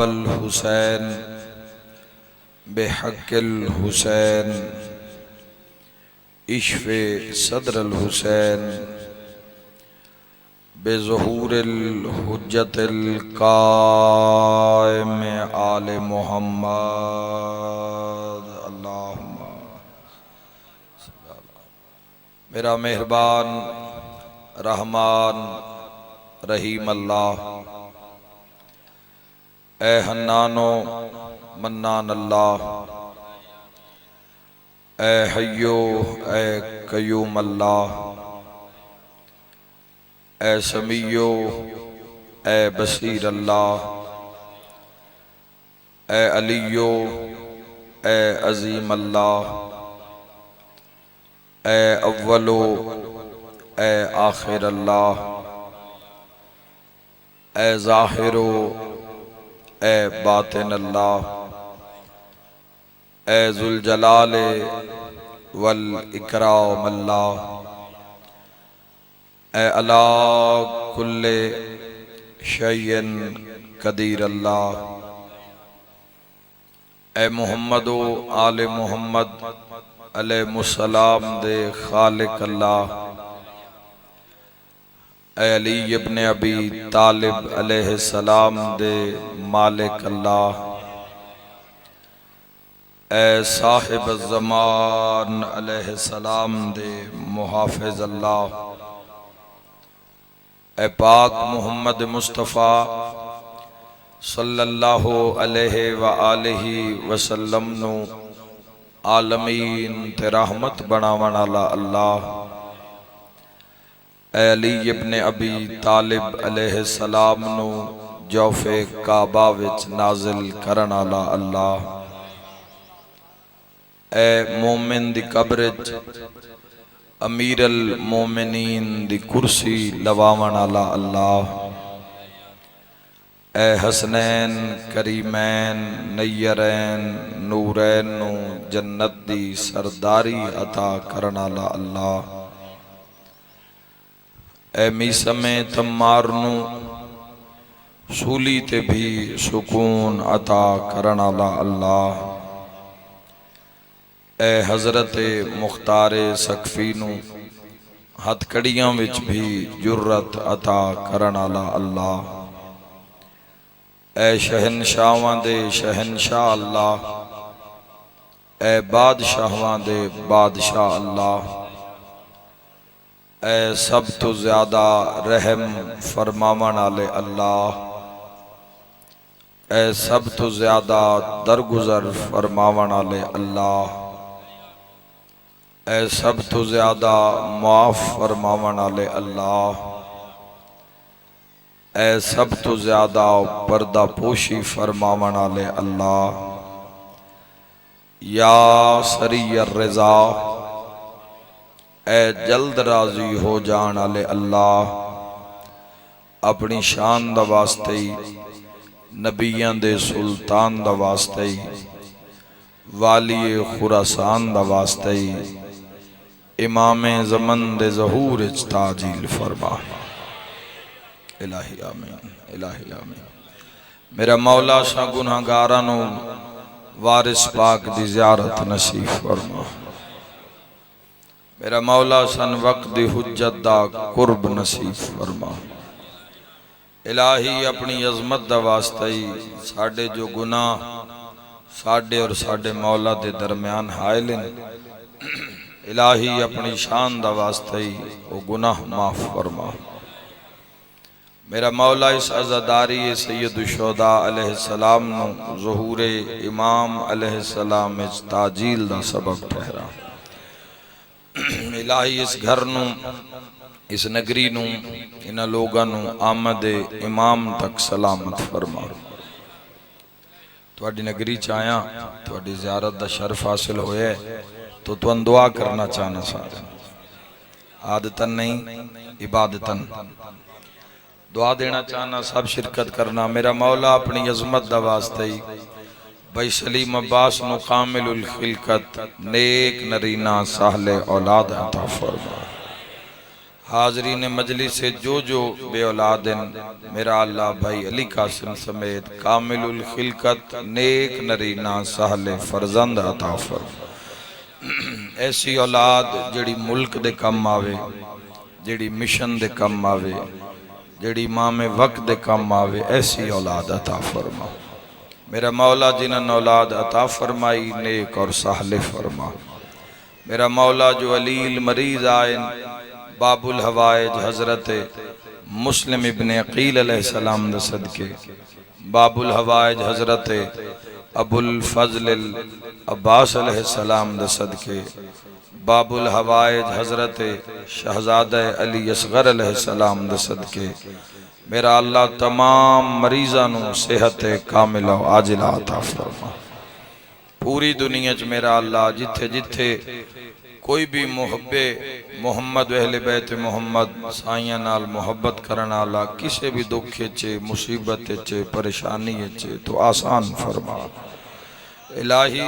अबल हुसैन बेहक़िल हुसैन इश्फ़े सदरल हुसैन बेज़हूरिल हुज्जतिल क़ाइम आले मुहम्मद। अल्लाहुम्मा मेरा मेहरबान रहमान रहीम अल्लाह, ए हन्नानो मन्नान अल्लाह, ए हय्यो ए कयूम अल्लाह, ए समीयो ए बसीर अल्लाह, ए अलियो ए अजीम अल्लाह, ए अव्वलो ए आखिर अल्लाह, ए ज़ाहिरो ए बातिन अल्लाह, ए ज़ुल जलाले वल इकराम अल्लाह, ए अला कुल्ले शैइन कदीर अल्लाह, ए मुहम्मदो आले मुहम्मद अलैहिस्सलाम दे खालिक अल्लाह, ए अली इब्न अबी तालिब अलैहिस्सलाम दे मालिक अल्लाह, ए साहिब ज़मान अलैहिस्सलाम दे मुहाफ़िज़ अल्लाह, ए पाक मुहम्मद मुस्तफ़ा सल्लल्लाहु अलैहि व आलिहि वसल्लम नु आलमीन ते रहमत बनावन वाला अल्लाह, ए अली इब्न अबी तालिब अलैहिस्सलाम नु जौफ़े काबा विच नाजिल करन वाला अल्लाह, ए मोमिन दी कब्र च अमीरल मोमिनीन दी कुर्सी लवावन वाला अल्लाह, ए हसनैन करीमैन नय्यरैन नूरैन नू जन्नत दी सरदारी अता करन वाला अल्लाह, ए मीसमे तम्मार नू सूली ते भी सुकून अता करन वाला अल्लाह, ए हज़रत मुख्तारे सकफी नू हथकड़ियां विच भी जुर्रत अता करन वाला अल्लाह, ए शहनशाहां दे शहनशाह अल्लाह, ए बादशाहां दे बादशाह अल्लाह, ए सब तो ज्यादा रहम फरमावन वाले अल्लाह, ए सब तो ज्यादा दरगुजर फरमावन वाले अल्लाह, ए सब तो ज्यादा मुआफ फरमावन वाले अल्लाह, ए सब तो ज्यादा पर्दा पोशी फरमावन वाले अल्लाह, या सरीयर रज़ा ए जल्द राजी हो जान वाले अल्लाह, अपनी शान दा वास्ते ही नबियां दे सुल्तान दा वास्ते ही वाली खुरासान दा वास्ते ही इमामे ज़मन दे ज़हूर इच ताजील फरमा। इलाही आमीन, इलाही आमीन। मेरा मौला सा गुनाहगारां नू वारिस पाक दी ज़ियारत नसीब फरमा। मेरा मौला सन वक्त दी हुज्जत दा कुर्ब नसीब फरमा। इलाही अपनी अजमत दा वास्ता ही साडे जो गुनाह साडे और साडे मौला दे दरम्यान हायल हैं, इलाही अपनी शान दा वास्ता ही वो गुनाह माफ फरमा। मेरा मौला इस अज़ादारी सैयद शुहदा अलैहिस्सलाम नु ज़हूर इमाम अलैहिस्सलाम इच ताजील दा सबब ठहरा। इलाही इस घर नू इस नगरी नू इन्हां लोगां नू आमद इमाम तक सलामत फरमा। तुहाडी नगरी च आया, तुहाडी ज़ियारत दा शर्फ हासिल होया तो तुहां दुआ करना चाहना सारे, आदतन नहीं इबादतन दुआ देना चाहना, सब शिरकत करना। मेरा मौला अपनी अजमत दा वास्ते ही भाई सलीम अब्बास नु कामिलुल खिलकत नेक नरीना साहले औलाद अता फरमा। हाजरीन मजलिस से जो बे औलाद मेरा अल्लाह भाई अली कासिम समेत कामिलुल खिलकत नेक नरीना साहले फरजंद अता फरमा। ऐसी औलाद जिहड़ी मुल्क दे कम आवे, जिहड़ी मिशन दे कम आवे, जिहड़ी इमाम वक्त दे कम आवे, ऐसी औलाद अता फरमा। मेरा मौला जिन्होंने औलाद अता फरमाई नेक और साहले फरमा। मेरा मौला जो अलील मरीज आए बाबुल हवाइज हजरत मुस्लिम इब्ने अकील अलैहिस्सलाम द सदके, बाबुल हवाइज हजरत अबुल फजल अब्बास अलैहिस्सलाम द सदके, बाबुल हवाइज हजरत शहजादा अली असगर अलैहिस्सलाम द सदके मेरा अल्लाह तमाम मरीज़ां नूं सेहत कामिल आजिला अता फरमा। पूरी दुनिया च मेरा अल्लाह जिथे जिथे कोई भी मुहब्बे मोहम्मद अहले बैत मोहम्मद साइयां नाल मुहब्बत करने वाला किसी भी दुख च मुसीबत च परेशानी च तो आसान फरमा। इलाही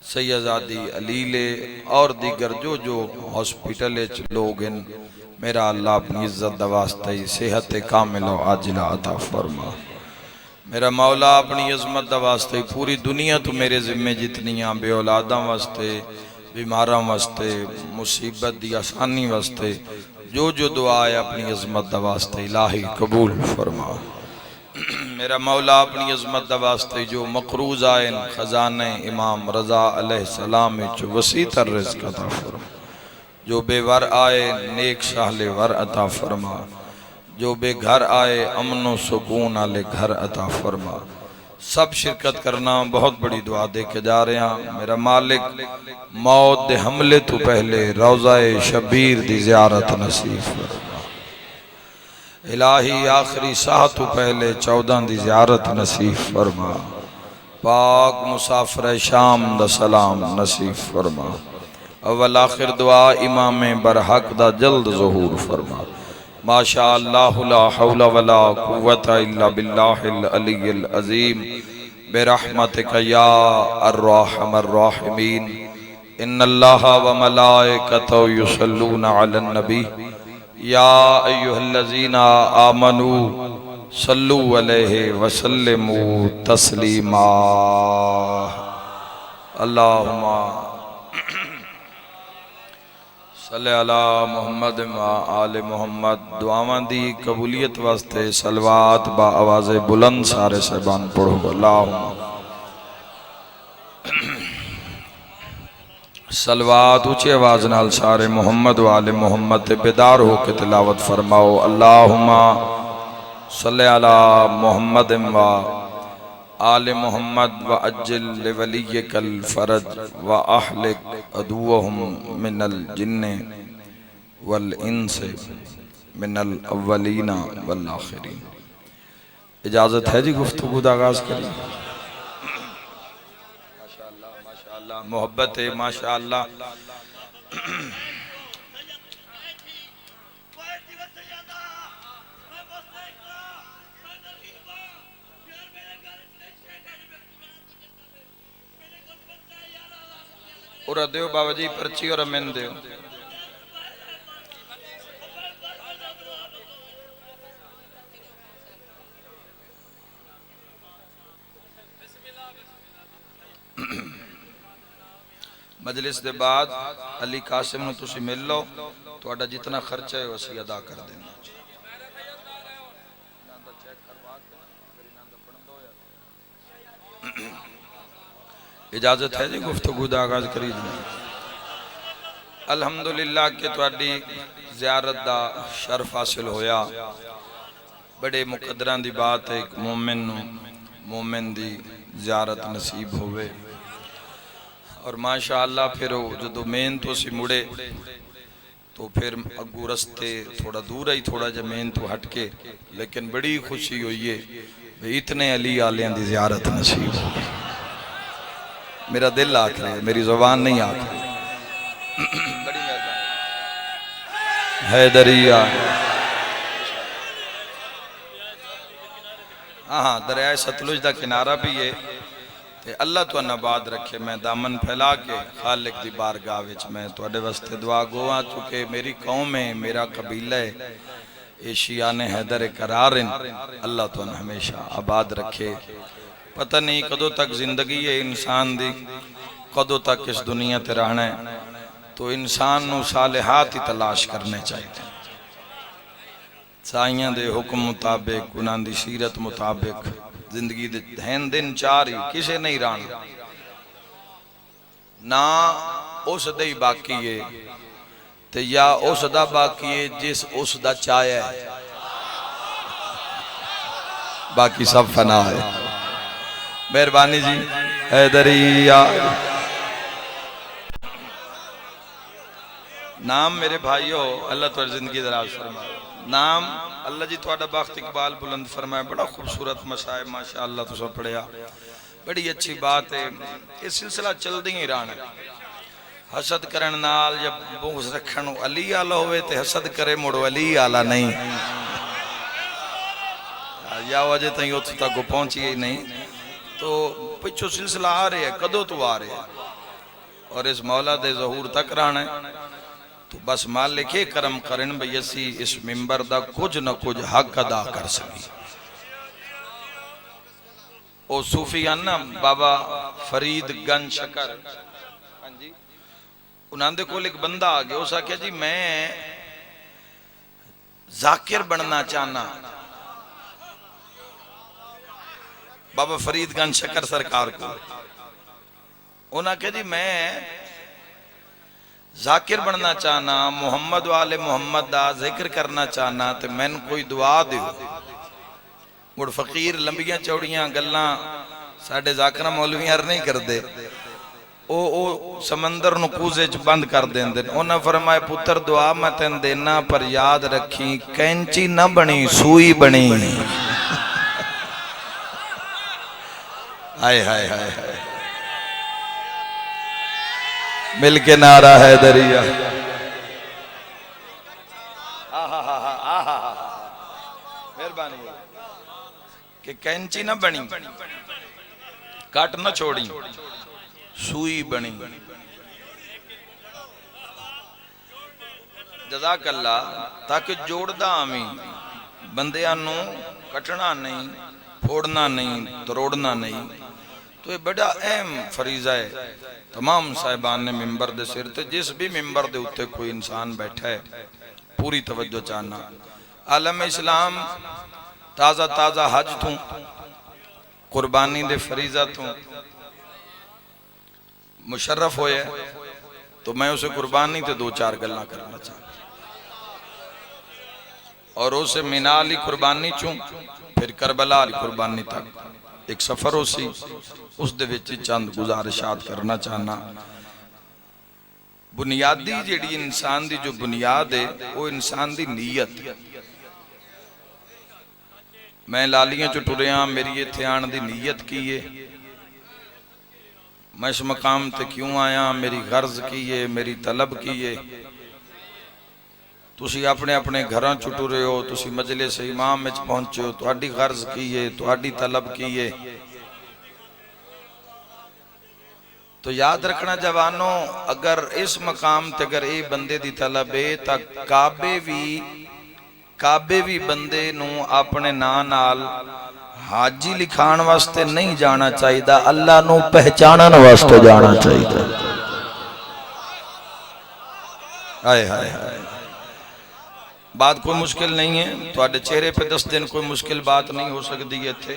सैयदादी अलीले और दीगर जो हॉस्पिटल लोग हैं मेरा अल्लाह अपनी इज्जत दा वास्ते सेहत कामिल आजिला अता फरमा। मेरा मौला अपनी अजमत दा वास्ते पूरी दुनिया तो मेरे जिम्मे जितनियां बे औलादा वास्ते, बीमारां वास्ते, मुसीबत दी आसानी वास्ते जो दुआ है अपनी अजमत दा वास्ते इलाही कबूल फरमा। मेरा मौला अपनी अजमत दा वास्ते जो मकरूज आए खजाने इमाम रजा अलैहिस्सलाम विच वसी तर रिज़्क़ अता फरमा। जो बेवर आए नेक साहले वर अता फरमा। जो बेघर आए अमनो सुकून आले घर अता फरमा। सब शिरकत करना बहुत बड़ी दुआ दे के जा रहे हैं। मेरा मालिक मौत दे हमले तो पहले रोज़ाए शबीर दी ज़ियारत नसीब फरमा। इलाही आखिरी साह तो पहले 14 दी ज़ियारत नसीब फरमा। पाक मुसाफिर शाम दा सलाम नसीब फरमा। अव्वल आखिर दुआ इमाम बरहक दा जल्द ज़हूर फरमा। माशा अल्लाह ला हौला वला कुव्वता इल्ला बिल्लाहिल अलिय्यिल अज़ीम बिरहमतिका या अर्रहमर राहिमीन। इन्नल्लाहा व मलाइकतहु युसल्लूना अलन नबी या अय्युहल्लज़ीना आमनू सल्लु अलैहि व सल्लिमू तस्लीमा। अल्लाहुम्मा सल्ले अला मुहम्मद व आले मुहम्मद। दुआवां दी कबूलियत वास्ते सलवात बा आवाज़े बुलंद सारे सहबान पढ़ो। अल्लाहुम्मा सलवात ऊंची आवाज़ नाल सारे मुहम्मद व आले मुहम्मद ते बेदार होके तिलावत फरमाओ। अल्लाहुम्मा सल्ले अला मुहम्मद व आले मोहम्मद व अज्जिल लिवलिय्यकल फरज व अहलिक अदुवहुम मिनल जिन्ने वल इंस मिनल अव्वलीना वल आखिरीन। इजाज़त है जी गुफ्तगू दा आगाज़ करिए। माशाअल्लाह माशाअल्लाह मोहब्बत है माशाअल्लाह। और दो बाबा जी पर्ची और अमिन दो। मजलिस के बाद अली कासिम नूं तुसीं मिल लो, तुहाडा जितना खर्चा है असीं अदा कर देना। इजाजत है जी गुफ्तगू दा आगाज करी दी। अल्हम्दुलिल्लाह के तुहाडी ज़ियारत दा शर्फ हासिल होया। बड़े मुकद्दरां दी बात है एक मोमिन नूं मोमिन दी ज़ियारत नसीब होवे। और माशाअल्लाह फिर जो मेन तो सी मुड़े तो फिर अगू रस्ते थोड़ा दूर ही थोड़ा जा मेन तो हट के, लेकिन बड़ी खुशी हुई है इतने अली आलियां दी ज़ियारत नसीब हो गई। मेरा दिल आख रहा है, मेरी ज़ुबान नहीं आख रही। बड़ी मेहरबानी है दरिया। हाँ हाँ, दरिया सतलुज का किनारा भी है। ते अल्लाह तुहानू आबाद रखे। मैं दामन फैला के खालिक दी बारगाह विच मैं तुहाडे वास्ते दुआ गोआ, चूंकि मेरी कौम है, मेरा कबीला है, एशिया ने हैदर करार। अल्लाह तुहानू हमेशा आबाद रखे। पता नहीं कदों तक जिंदगी है इंसान दी, कदों तक इस दुनिया ते रहना है, तो इंसान नू सालिहात ही तलाश करने चाहिए। साइयां दे हुक्म मुताबिक, उन्हां दी सीरत मुताबिक जिंदगी दे हैं दिन चार ही, किसे नहीं रहना ना उस दे ही बाकी है, ते या उस दा बाकी है जिस उस दा चाया है, बाकी सब फना है। मेहरबानी जी हैदरिया। नाम मेरे भाइयों, अल्लाह तुहाडी जिंदगी दराज फरमाए। नाम अल्लाह जी तुहाडा बख्त इकबाल बुलंद फरमाए। बड़ा खूबसूरत मसाए माशाअल्लाह तुसां पढ़िया, बड़ी अच्छी बात है। ये सिलसिला चलदी ही रहना। हसद करन नाल या बुग़्ज़ रखण अली आला होवे ते हसद करे मुड़ अली आला नहीं, या वजह तई उत्थे तक पहुंची ही नहीं। तो पिछो सिलसिला आ रहा है, कदों तो आ रहा है, और इस मौला दे ज़हूर तक रहना है। तो बस मालिक ये करम करन भई असी इस मिंबर दा कुछ न कुछ हक अदा कर सकी। ओ सूफी हैं ना बाबा फरीद गंज शकर, हाँ जी, उन्होंने कोल एक बंदा आ गया, उस आख्या जी मैं जाकिर बनना चाहना। बाबा फरीद गंज शकर सरकार को उन्हें आख्या जी मैं जाकिर बनना चाहना, मुहम्मद वाले मुहम्मद दा जिक्र करना चाहना, तो मैन कोई दुआ दो। मुड़ फकीर लंबियां चौड़ियां गल्लां साडे जाकिर मौलवियां नहीं करते, ओ समंदर नूं कूजे च बंद कर देंदे। उन्हें फरमाया पुत्र दुआ मैं तेन देना, पर याद रखी कैंची ना बनी सूई बनी। हाय हाय हाय हाय, मिल के नारा है दरिया। मेहरबानी कि कैंची ना बनी, काट ना छोड़ी, सूई बनी। जज़ाकल्ला, ताकि जोड़दा आवी, बंदियां नू कटना नहीं, फोड़ना नहीं, तरोड़ना नहीं। तो ये बड़ा अहम फरीजा है। तमाम साहिबान ने मिंबर दे सिर ते, जिस भी मिंबर दे उत्ते कोई इंसान बैठा है, पूरी तवज्जो चाहना। आलम इस्लाम ताज़ा ताज़ा हज तू कुर्बानी दे फरीजा तू मुशर्रफ होया, तो मैं उसे कुर्बानी ते दो चार गल्लां करना चाहता। और उसे मिना अली कुर्बानी चूं फिर करबला अली कुर्बानी तक एक सफर हो सी, उस दे विच चंद गुजारिशात करना चाहना। बुनियादी जिहड़ी इंसान दी जो बुनियाद है, वो इंसान दी नीयत। मैं लालियां चो टुरिया, मेरी इत्थे आण दी नीयत की है, मैं इस मकाम ते क्यों आया, मेरी गर्ज की है, मेरी तलब की है। तुसी अपने अपने घरों च टुरे हो, तुसी मजलिस इमाम में पहुंचे हो, तुहाडी गर्ज की है, तुहाडी तलब की है। तो याद रखना जवानों, अगर इस मकाम ते अगर ये बंदे दी तलब है, तो काबे भी बंदे नू अपने नाम नाल हाजी लिखाण वास्ते नहीं जाना चाहिए, अल्लाह नू पहचानन वास्ते जाना चाहिए। हाय हाय हाय, बात कोई मुश्किल नहीं है, तुहाडे चेहरे पे 10 दिन कोई मुश्किल बात नहीं हो सकती है। इत्थे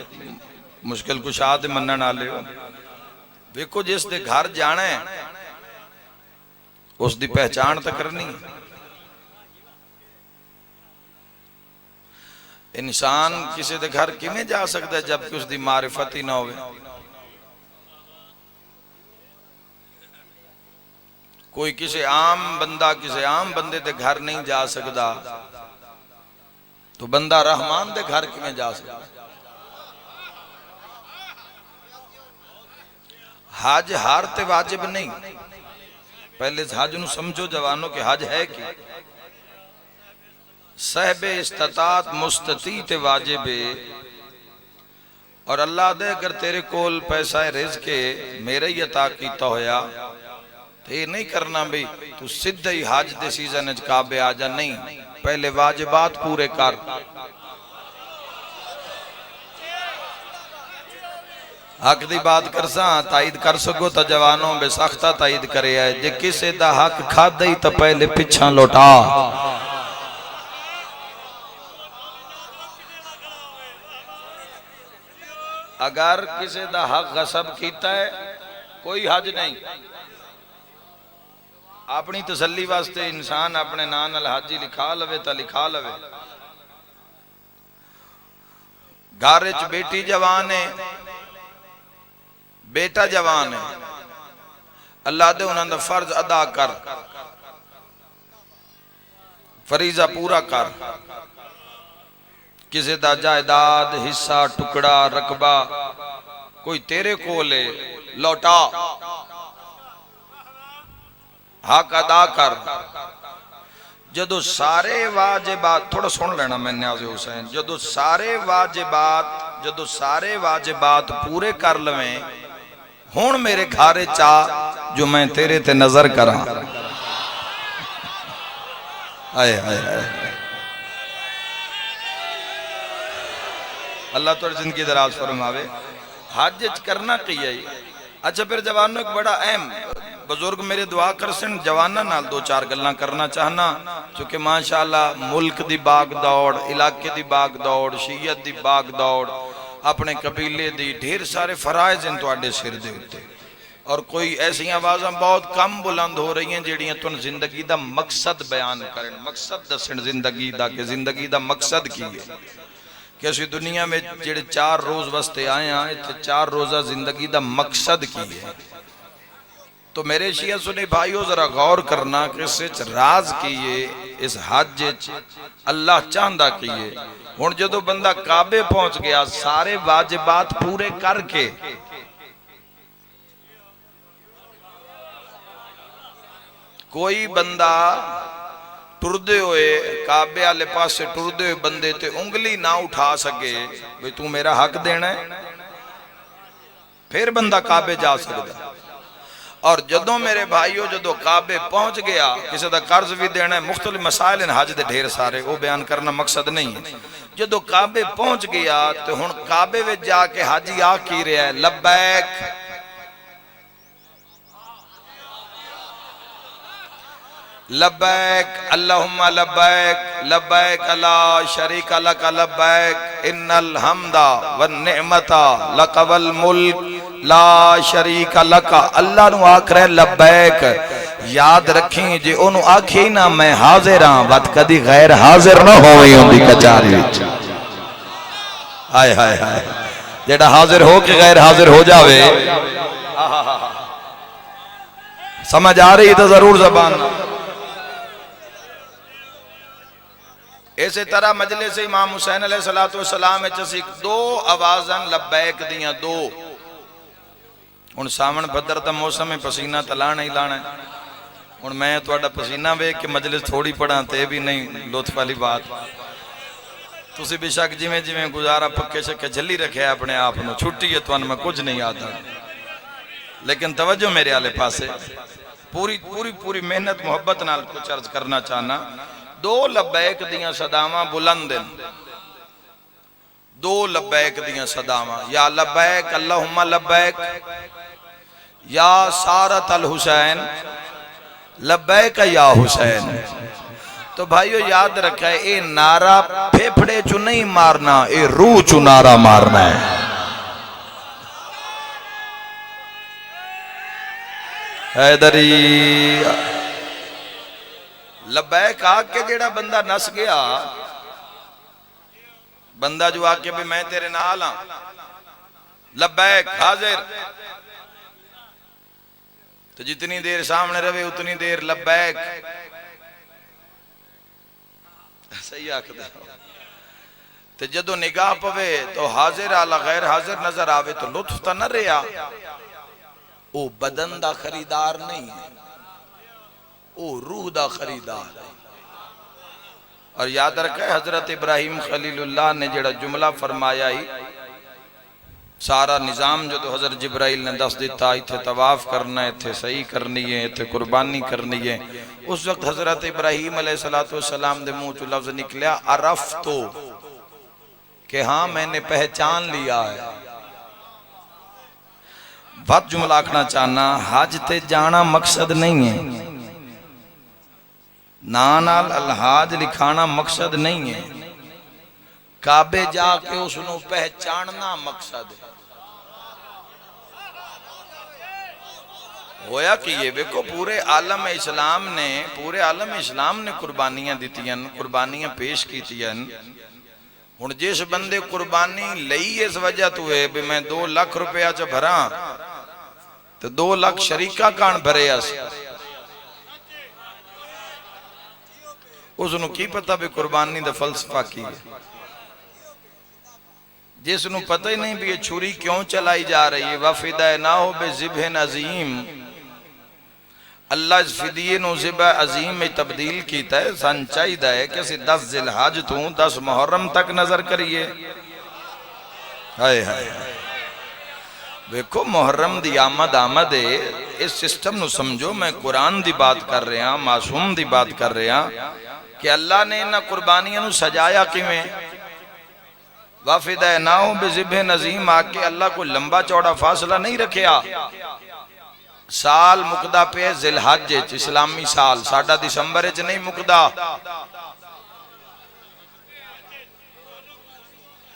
मुश्किल कुशा ते मनण वाले हो। देखो जिस दे घर जाना है, उस दी पहचान तो करनी है। इंसान किसी दे घर किवें जा सकता है जबकि उसकी मारिफत ही ना होवे। कोई किसी आम बंदा किसी आम बंदे दे घर नहीं जा सकता, तो बंदा रहमान दे घर किवें जा सकता। हज हार ते वाजिब नहीं, पहले हज नू समझो जवानों के हज है कि सहबे इस्तात मुस्तती ते वाजिब है, और अल्लाह दे अगर तेरे कोल पैसा है रिज़्क़ मेरे ही अता कीता होया तो ये नहीं करना भी तू सीधा ही हज दे सीजन च काबे आ जा, नहीं, पहले वाजिबात पूरे कर। हक दी बात करसा ताईद कर सको तो जवानों बेसख्ता ताईद करे है, जे किसे दा हक खादा ही तो पहले पिछा लौटा। अगर किसी दा हक गसब कीता है कोई हज नहीं। अपनी तसल्ली वास्ते इंसान अपने नाम नाल हाजी लिखा लवे तो लिखा लवे। घर च बेटी जवान है, बेटा जवान है, अल्लाह दे उन्हां दा फर्ज अदा कर, फरीजा पूरा कर। किसी दा जायदाद हिस्सा टुकड़ा रकबा कोई तेरे कोल लौटा, हक अदा कर। जदों सारे वाजिबात, थोड़ा सुन लेना मैं न्याज़े हुसैन, जदों सारे वाजिबात पूरे कर लवें, हुण मेरे घारे चा जो मैं तेरे ते नजर करा। आए आए आए अल्लाह तो जिंदगी दराज फरमावे। हज करना चाहिए। अच्छा फिर जवानों एक बड़ा अहम बुजुर्ग मेरे दुआ कर सन, जवाना नाल दो चार गल्लां करना चाहना, क्योंकि माशाअल्लाह मुल्क दी बाग दौड़, इलाके दी बाग दौड़, शीयत दी बाग दौड़, अपने कबीले दी ढेर सारे फराइज हैं तुहाडे सिर दे उत्ते, और कोई ऐसी आवाज़ां बहुत कम बुलंद हो रही हैं जिहड़ियां तुहानूं जिंदगी दा मकसद बयान करन, मकसद दसन जिंदगी दा, कि जिंदगी दा मकसद की है, कि असी दुनिया में जेड़े 4 रोज वास्ते आए हैं, इत्थे 4 रोजा जिंदगी दा मकसद की है। तो मेरे शिया सुनी भाइयों जरा गौर करना कि इस राज की है, इस हज अल्लाह चाहता की है। हुण जदों बंदा काबे पहुंच गया सारे वाजिबात पूरे करके, कोई बंदा टुरदे हुए काबे वाले पासे टुरदे हुए बंदे ते उंगली ना उठा सके भाई तू मेरा हक देना है, फिर बंदा काबे जा सकता। और जदों मेरे भाइयों जदों काबे पहुंच गया, किसी का कर्ज भी देना है, मुख्तलिफ मसाइल हैं हज दे ढेर सारे, वो बयान करना मकसद नहीं है। जदों काबे पहुंच गया तो हुण काबे विच जाके हाजी आ की रहा है, लब्बैक लब्बैक अल्लाहुम्मा लब्बैक लब्बैक ला शरीका लक लब्बैक इन्नल हम्दा वन निअमता लक वल मुल्क ला शरीका लक। अल्लाह नु आख रहा लब्बैक, याद रखें जे ओनु आखे ना मैं हाजिर हां, वत कदी गैर हाजिर ना होवे उंदी कचारी विच। हाय हाय हाय, जेड़ा हाजिर हो के गैर हाजिर हो जावे, समझ आ रही तो जरूर जबान। इस तरह मजलिस इमाम हुसैन अलैहिस्सलाम दो आवाज़ां लब्बैक दियां दो। हुण सावन भद्र दा मौसम है, पसीना तो लाना ही लाना है। हुण मैं तुहाडा पसीना वेख के मजलिस थोड़ी पढ़ा ते भी नहीं लुत्फ वाली बात। तुसीं बेशक जिवें जिवें गुजारा पक्के शक्के झली रखे अपने आप नूं, छुट्टी है तुहानूं मैं कुछ नहीं आता, लेकिन तवज्जो मेरे आले पासे, पूरी पूरी पूरी मेहनत मुहब्बत नाल कुछ अर्ज करना चाहना। दो लब्बैक दियां सदावां बुलंद हैं, दो लब्बैक दियां सदावां, या लब्बैक अल्लाहुम्मा लब्बैक या सारत अल हुसैन लब्बैक या हुसैन। तो भाइयों याद रखा है, ये नारा फेफड़े चू नहीं मारना, ये रूह चू नारा मारना है। हैदरी लब्बैक आके जेड़ा बंदा नस गया, बंदा जो आके भी मैं तेरे नाल हां, लब्बैक हाजिर, तो जितनी देर सामने रहे उतनी देर लब्बैक। सही आखदा। तो जदों निगाह पवे तो हाजिर आला गैर हाजिर नजर आवे तो लुत्फ तो न रहा, वो बदन दा खरीदार नहीं है, वो रूह दा खरीदार है। और याद रखे हजरत इब्राहिम खलीलुल्लाह ने जेड़ा जुमला फरमाया ही सारा निज़ाम जो तो हज़रत जिब्राइल ने दस दिता, इत्थे तवाफ करना है, इत्थे सही करनी है, इत्थे कुर्बानी करनी है। उस वक्त हज़रत इब्राहीम अलैहिस्सलाम दे मुंह चो लफ्ज़ निकलिया अरफ तो, कि हाँ मैंने पहचान लिया है। बात जुमला आखना चाहना, हज ते जाना मकसद नहीं है, नाल अलहाज लिखाना मकसद नहीं है, काबे जाके उसनों पहचानना मकसद है। होया कि ये देखो पूरे आलम इस्लाम ने कुर्बानियां दितियां, कुर्बानियां पेश कीतियां। हुण जिस बंदे कुर्बानी लई इस वजह तो है भी मैं 2 लाख रुपया च भरा, तो 2 लाख शरीका कान भरे उसनों की पता भी कुर्बानी दा फलसफा की है। जिसनों पता ही नहीं भी ये छुरी क्यों चलाई जा रही है। वफिदा ना हो बे ज़िब्ह अज़ीम, अल्लाह इस फिदिये नूं ज़िब्ह अज़ीम में तब्दील कीता है। सन चाहिदा है कि असीं 10 ज़िलहज तू 10 मुहर्रम तक नजर करिए। हाय हाय देखो मुहर्रम दी आमद है। इस सिस्टम नूं समझो, मैं कुरान दी बात कर रहा, मासूम दी बात कर रहा कि अल्लाह ने इन्हां कुर्बानियां नूं सजाया किवें। वाफिदा ना हो बेज़िब्ह नज़ीम आके अल्लाह को लंबा चौड़ा फासला नहीं रखा। साल मुकदा पे ज़िलहज इस्लामी साल, साडा दिसंबर च नहीं मुकदा,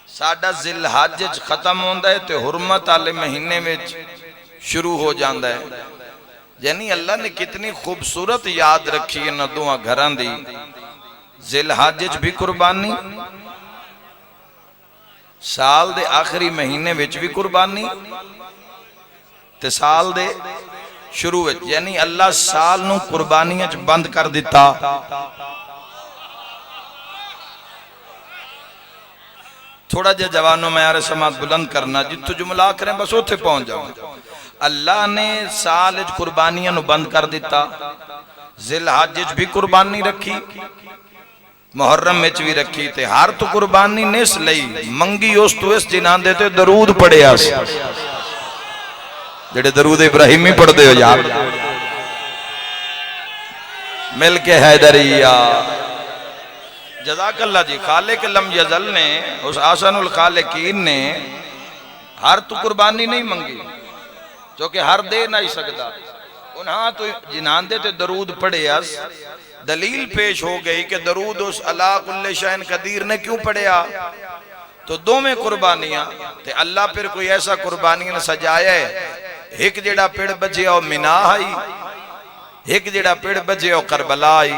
साडा ज़िलहज खत्म होंदा है ते हुरमत वाले महीने में शुरू हो जाता है। यानी अल्लाह ने कितनी खूबसूरत याद रखी है न दोवां घरां दी। ज़िलहज भी कुर्बानी, साल दे आखिरी महीने विच भी कुर्बानी, ते साल दे शुरू विच। यानी अल्लाह साल नूं कुर्बानियां च बंद कर दिता। थोड़ा जिहा जवानों में यार समात बुलंद करना, जितों जुमला करें बस उत्थे पहुंच जाओ। अल्लाह ने साल च कुर्बानियां नूं बंद कर दिता, ज़िलहज च भी कुर्बानी रखी, मुहर्रम में भी रखी, ते हर तो कुर्बानी ने इस लई मंगी उस तो इस जिन्हां दे ते दरूद पढ़िया सी। जेड़े दरूद इब्राहिमी पढ़दे हो यार, मिल के हैदरिया जज़ाकल्लाह जी। खालिक लम यज़ल ने, उस आसनुल खालिकीन ने हर तो कुर्बानी नहीं मंगी, जो कि हर दे नहीं सकता। उन्हां तो जिन्हां दे ते दरूद पढ़िया। दलील पेश हो गई कि दरूद उस अला कुल्ले शैन कदीर ने क्यों पढ़िया। तो दोवें कुर्बानियां ते अल्लाह फिर कोई ऐसा कुर्बानियां ने सजाया है। एक जेड़ा पेड़ बजे ओ मिना आई, एक जेड़ा पेड़ बजे ओ करबला आई।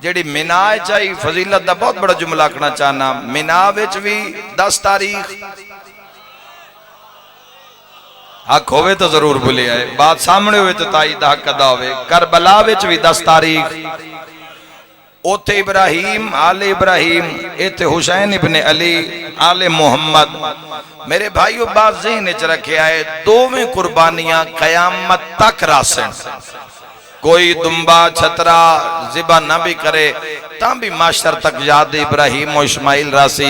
जेड़ी मिना चाहिए फजीलत दा बहुत बड़ा जुमला आखना चाहना। मिना विच भी 10 तारीख हक होवे तो जरूर भूले आए, बात सामने हुए तो ताई दा हक अदा होवे। करबला विच भी 10 तारीख, ओथे इब्राहिम आले इब्राहिम, इत्थे हुसैन इब्ने अली आले मोहम्मद। मेरे भाइयों बात ज़हन च रखे है, दोवें कुर्बानियां कयामत तक रासन। कोई दुम्बा छतरा जिबा ना भी करे तां भी माशर तक याद इब्राहिम और इस्माइल रासी।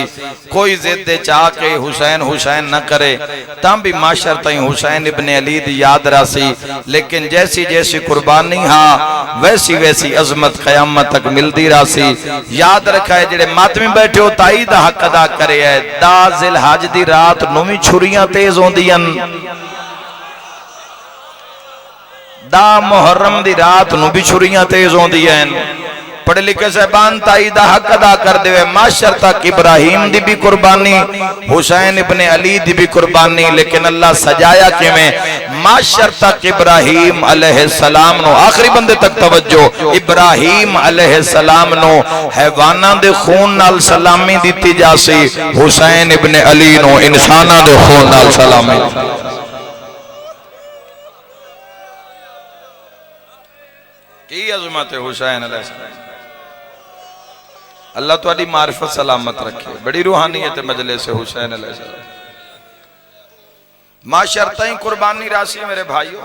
कोई जिद चाह के हुसैन हुसैन न करे तां भी माशर तई हुसैन इब्ने अली दी याद रासी। लेकिन जैसी जैसी कुर्बानी हाँ वैसी वैसी अजमत कयामत तक मिलती रासी। याद रखा है जेड़े मातमी बैठे हो ताई दा हक अदा करे है। दा ज़िलहज दी रात नूं भी छुरियां तेज होंदियां, दा मुहर्रम दी रात नूं भी छुरियां तेज होंदियां। पढ़े लिखे साहबान ताई दा हक अदा कर दे। माशर तक इब्राहिम दी भी कुर्बानी, हुसैन इब्ने अली दी भी कुर्बानी, लेकिन अल्लाह सजाया किवें। माशर तक इब्राहिम अलैहिस्सलाम नो, आखिरी बंदे तक तवज्जो, इब्राहिम अलैहिस्सलाम नो हैवानां दे खून नाल सलामी दिती जासी, हुसैन इब्ने अली नो इंसानां दे खून नाल सलामी। की अज़मत है हुसैन अलैहिस्सलाम। अल्लाह तुहाडी मारिफत सलामत रखे। बड़ी रूहानियत मजलिस से हुसैन अलैहिस्सलाम। माशर तई कुर्बानी राशि मेरे भाइयों,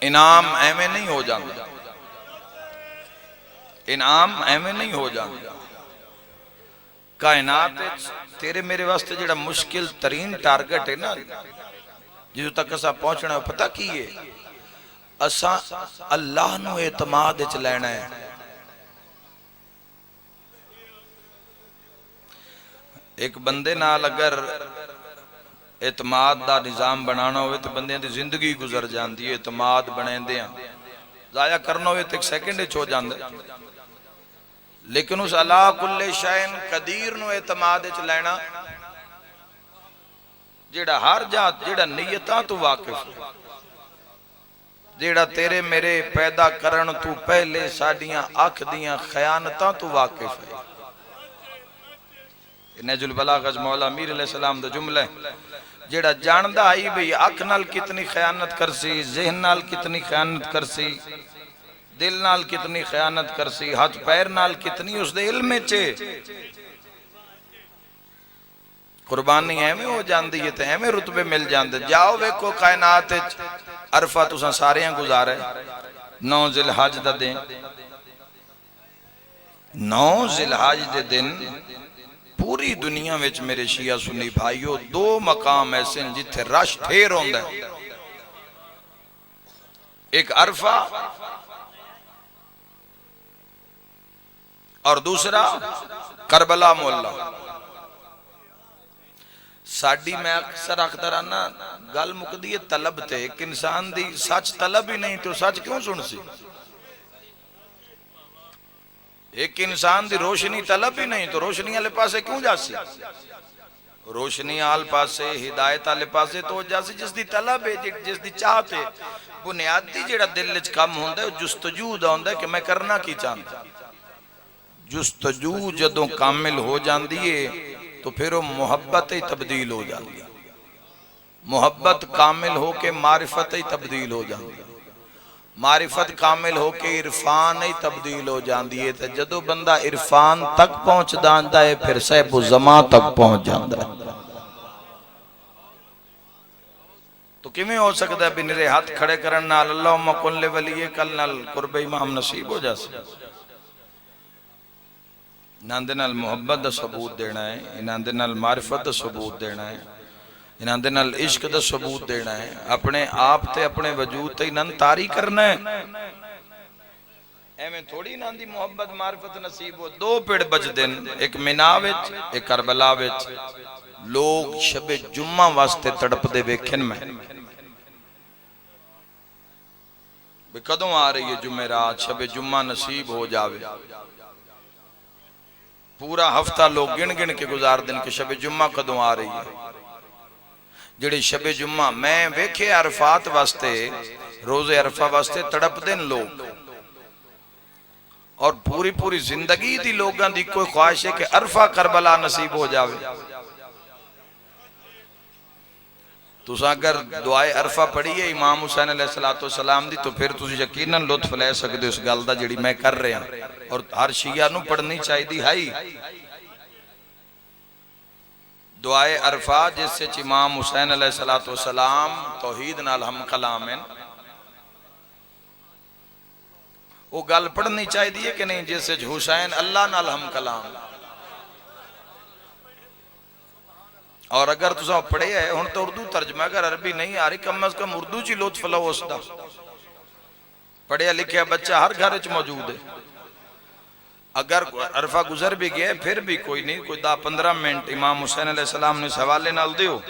इनाम एवें नहीं हो जाता, इनाम एवें नहीं हो जाता। कायनात तेरे मेरे वास्ते जेड़ा मुश्किल तरीन टारगेट है ना, जिदों तक असा पहुंचना, पता की है? असा अल्लाह नू एतमाद विच लैना है। एक बंदे नाल अगर एतमाद दा निजाम बनाना हो तो बंदे दी जिंदगी गुजर जाती है। एतमाद बनेंदे जाया करना हो तो एक सेकंड हो जाता, लेकिन उस अला कुल्ले शैन कदीर नू एतमाद च लेना, जेड़ा हर जात, जेड़ा नीयतां तो वाकिफ है, जेड़ा तेरे मेरे पैदा करन तू पहले साडियां अख दियां खयानतां तो वाकिफ है। नहजुल बलागह मौला मीर अलैहिस्सलाम दा जुमला है, जेड़ा जानदा आई भी अख नाल कितनी खयानत करसी, ज़हन नाल कितनी खयानत करसी, दिल नाल कितनी खयानत करसी, हाथ पैर नाल कितनी उसदे इल्म च कुर्बानी एवें हो जाती है तो एवें रुतबे मिल जाते। जाओ वेखो कायनात अरफा तुसा सारे गुजारे 9 जिलहज दा दिन, 9 जिलहज दे दिन पूरी दुनिया में मेरे शिया सुन्नी भाइयों 2 मकाम ऐसे जिथे रश ठेर होंदा है। एक अरफा और दूसरा करबला मोहल्ला। साडी मैं अक्सर आखदा रहना गल मुकदी है तलब ते, एक इंसान दी सच तलब ही नहीं तो सच क्यों सुन सी? एक इंसान दी रोशनी तलब ही नहीं तो रोशनी वाले पासे क्यों जासी? रोशनी आल पासे हिदायत वाले पासे तो जासी जिसदी तलब है, जिसदी चाहत है। बुनियादी जेड़ा दिल विच काम होंदा है जुस्तजू दा होंदा है कि मैं करना की चाहता। जुस्तजू जदों कामिल हो जाती है तो फिर वो मुहब्बत ही तब्दील हो जाती है। मुहब्बत कामिल होके मारिफत ही तब्दील हो जाती है, मारिफत कामिल होके इरफान ही तब्दील हो जाती है। तो जदों बंदा इरफान तक पहुंच जाता है फिर साहिब जमा तक पहुंच जाता है। तो किवें हो सकता है भी निरे हाथ खड़े करन नाल अल्लाहुम्मा कुल वली कल नाल कुर्ब इमाम नसीब हो जाए? इन्हां दे नाल मुहब्बत दा सबूत देना है, इन्हां दे नाल मारिफत दा सबूत देना है, इन्हां दे नाल इश्क दा सबूत देना है। अपने आप ते अपने वजूद ते इन्हां तारी करना है। एवें थोड़ी इन्हां दी मुहब्बत मारिफत नसीब हो। 2 पिड़ बजदे न, एक मिना विच एक करबला विच। लोग शबे जुम्मा वास्ते तड़पदे वेखन मैं भी कदों आ रही है जुमेरात, शबे जुम्मा नसीब हो जावे। पूरा हफ्ता लोग गिन गिन के गुजार दिन कि शबे जुम्मा कदों आ रही है। जेड़ी शबे जुम्मा मैं वेखे अरफात वास्ते, रोजे अरफा वास्ते तड़पदे न लोग, और पूरी पूरी जिंदगी दी लोगों की कोई ख्वाहिश है कि अरफा करबला नसीब हो जावे। तुसा अगर दुआए अरफा पढ़ी है इमाम हुसैन अलैहिस्सलाम दी तो फिर तुसी यकीनन लुत्फ ले सकते हो इस गल दा जिहड़ी मैं कर रहा, और हर शिया नूं पढ़नी चाहिए है। दुआए अरफा जिस इमाम हुसैन अलैहिस्सलाम तौहीद नाल हम कलाम हैं, वो गल पढ़नी चाहिए कि नहीं जिस हुसैन अल्लाह नाल हम कलाम। और अगर तुसा पढ़े है हुण तो उर्दू तर्जमा, अगर अरबी नहीं आ रही कम अज कम उर्दू च लुत्फ लो उसका। पढ़िया लिखिया बच्चा हर घर च मौजूद है। अगर अरफा गुजर भी गया फिर भी कोई नहीं, कोई 10-15 मिनट इमाम हुसैन अलैहिस्सलाम ने हवाले नाल दियो।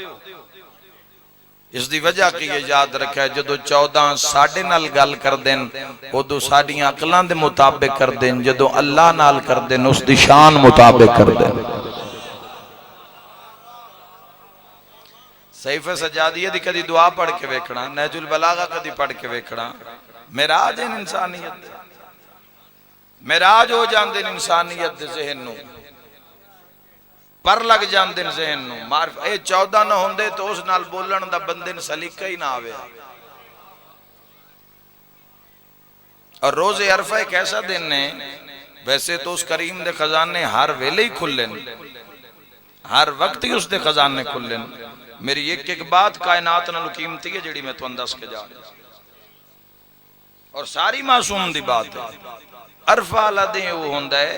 इसकी वजह की ये याद रखा है जो 14 साढ़े नाल गल कर देन उदों साडियां अकलां दे मुताबिक कर देन, जो अल्लाह नाल कर देन उसकी शान मुताबिक कर देन। सहीफे सजादिया दी कदी दुआ पढ़ के वेखना, नहजुल बलागा कदी पढ़ के वेखना। मेराज है इंसानियत, मेराज हो जाते इंसानियत दे ज़हन नूं, पर लग जाते ज़हन नूं। मार्फ ये 14 न होंदे तो उस नाल बोलण दा बंदे नूं सलीका ही ना आवे। और रोजे अरफा एक ऐसा दिन है, वैसे तो उस करीम दे खजाने हर वेले ही खुले, हर वक्त ही उसके खजाने खुले। मेरी एक एक बात कायनात नाल कीमती है जिहड़ी मैं तुहानूं दस के जा रहा, और सारी मासूम दी बात है। अरफा वाला दिन वो होंदा है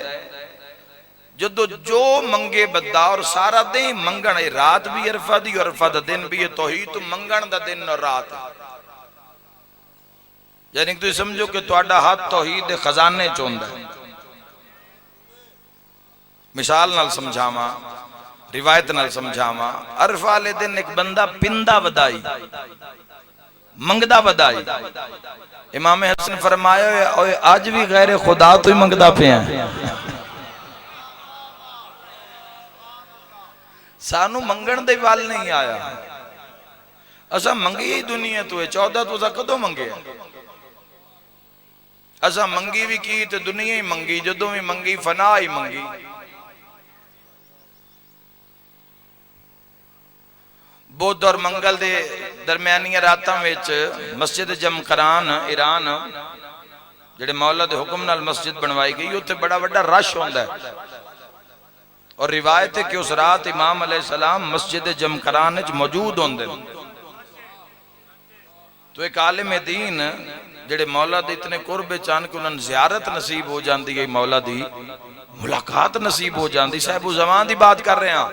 जदों जो मंगे बंदा और सारा दिन मंगण, रात भी अरफा दी और अरफा दा दिन भी है, तौहीद तो मंगण दा दिन और रात है। यानी कि तुम समझो कि तुहाडा हाथ तौहीद दे खजाने च हुंदा है। मिसाल नाल समझावा, रिवायत नाल समझावा। अरफा वाले दिन एक बंदा पिंदा वदाई, मंगदा वदाई। इमाम हसन फरमाया ओए अज भी गैर खुदा तो ही मंगदा पिया। सानू मंगण दे वाल नहीं आया, असा मंगी ही दुनिया तो है। 14 तो असा कदों मंगे, असा मंगी भी की तो दुनिया ही मंगी, जदों भी मंगी फना ही मंगी। बुध और मंगल दे दरम्यानिया रातां विच मस्जिद जमकरान ईरान जेड़े मौला दे हुक्म नाल मस्जिद बनवाई गई, उत्थे बड़ा बड़ा रश होंदा है। और रिवायत है कि उस रात इमाम अलैहिस्सलाम मस्जिद जमकरान च मौजूद होंदे। तो एक आलिम दीन जेड़े मौला दे इतने कुर्ब चान के उन्हें ज़ियारत नसीब हो जाती है, मौला दी मुलाकात नसीब हो जाती। साहिब ज़मान की बात कर रहे हैं,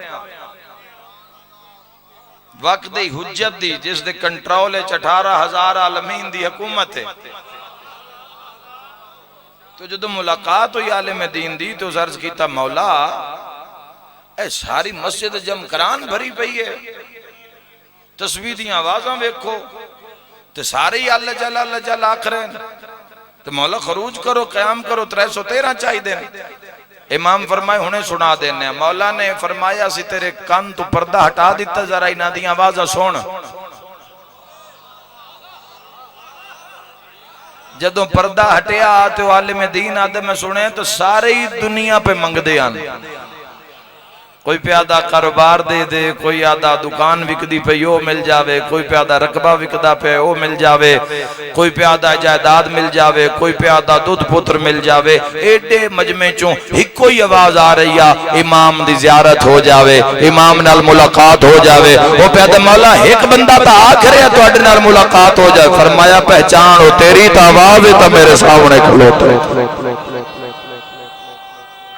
वक्त दी हुज्जत दी, जिस दे कंट्रोल 18,000 आलमीन दी हुकूमत है। तो जदों मुलाकात हुई आलिम दीन दी तो अर्ज किया, मौला ए सारी मस्जिद जमकरान भरी पई है, तस्बीह दी आवाज़ां वेखो ते सारे ही अल्लाह जल आख रहे हैं। तो मौला खरूज करो, क़याम करो, 313 चाहिए। इमाम फरमाए हुणे सुना देने। मौला ने फरमाया सी तेरे कान तो पर्दा हटा दिता, जरा इन्हां दी आवाज़ां सुन। जदों पर्दा हटिया तो आलिम दीन आदे मैं सुने तो सारे ही दुनिया पे मंगदे आन। कोई प्यादा कारोबार दे दे, कोई आदा दुकान विकदी पे वो मिल जावे, कोई प्यादा रकबा विकदा पे वो मिल जावे, कोई प्यादा जायदाद मिल जावे, कोई प्यादा दुध पुत्र मिल जावे। एडे मजमे चों इको ही आवाज आ रही है, इमाम दी ज़ियारत हो जावे, इमाम नाल मुलाकात हो जावे। वो प्यादा मौला एक बंदा तो आख रहा तुहाडे नाल मुलाकात हो जाए। फरमाया पहचान हो तेरी तो आवाज है, तो मेरे सामने खलोते।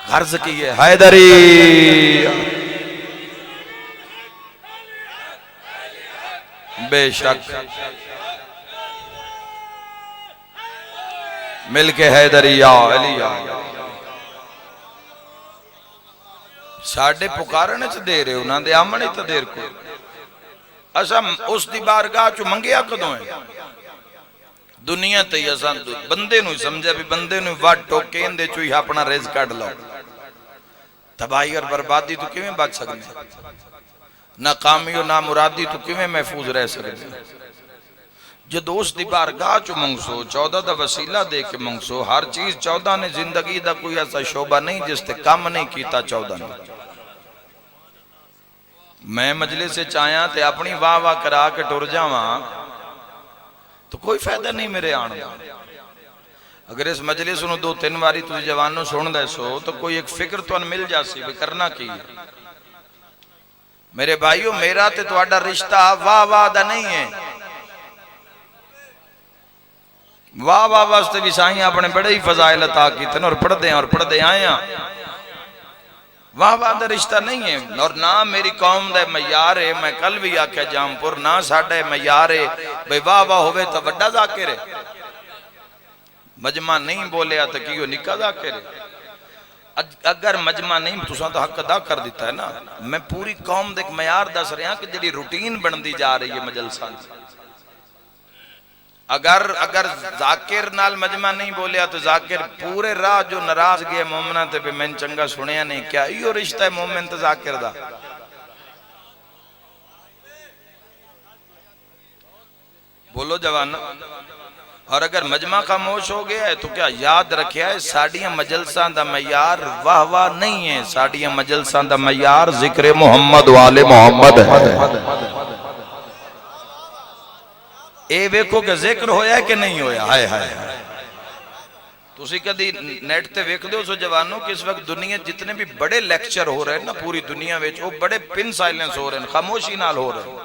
अर्ज की है हैदरी बेशक मिलके हैदरिया अलिया साडे पुकारने च देर है, उन्होंने आमने तो देर को। असा उस दी बारगाह चो मंगिया कदों है? दुनिया ते असा बंदे नूं समझा भी बंदे नूं वट टोके इहदे चों ही अपना रिज़्क़ कढ लो। तबाही और बर्बादी तो किवें बच सकते, नाकामी और नामुरादी तो किवें महफूज रह सकते। जो उस दी बारगाह चो मंगसो, 14 का वसीला दे के मंगसो। हर चीज 14 ने जिंदगी का कोई ऐसा शोबा नहीं जिसते कम नहीं किया 14 ने। मैं मजलिस से आया तो अपनी वाह वाह करा के टुर जावा तो कोई फायदा नहीं मेरे आने। अगर इस मजलिस नूं 2-3 बारी तुम जवानों सुन दे सो तो कोई एक फिक्र तुहानूं मिल जासी भी करना की। मेरे भाइयों, मेरा ते तुहाडा रिश्ता वाह वाह दा नहीं है। वाह वाह वास्ते भी साईं अपने बड़े ही फजाइल अता कीते और पढ़ते आए हैं। वाह वाह दा रिश्ता नहीं है और ना मेरी कौम दा मयार है। मैं कल भी आख्या जामपुर ना साडा मयार है भाई वाह वाह होवे तो वड्डा ज़ाकिर है, मजमा नहीं बोलिया तो की निका ज़ाकिर है। अगर मजमा नहीं तुसां तो हक अदा कर दिता है ना। मैं पूरी कौम दे मयार दस रहा कि जी रूटीन बनती जा रही है मजलसा। अगर जाकिर नाल मजमा नहीं बोलिया तो जाकिर पूरे राह जो नाराज गए मोमना ते मैं चंगा सुनिया नहीं। क्या यो रिश्ता है मोमिन ते जाकिर दा? बोलो जवान। और अगर मजमा खामोश हो गया है तो क्या याद रखिया है साडियां मजलसां दा मयार वाह वाह नहीं है, साडियां मजलसां दा मयार जिक्र मुहम्मद वाले मुहम्मद है। ए वेखो कि जिक्र होया कि नहीं होया। हाय हाय तुसी कदी नेट ते वेखदे हो सो जवानों कि इस वक्त दुनिया जितने भी बड़े लेक्चर हो रहे हैं ना पूरी दुनिया में, वो बड़े पिन साइलेंस हो रहे हैं, खामोशी नाल हो रहे हैं।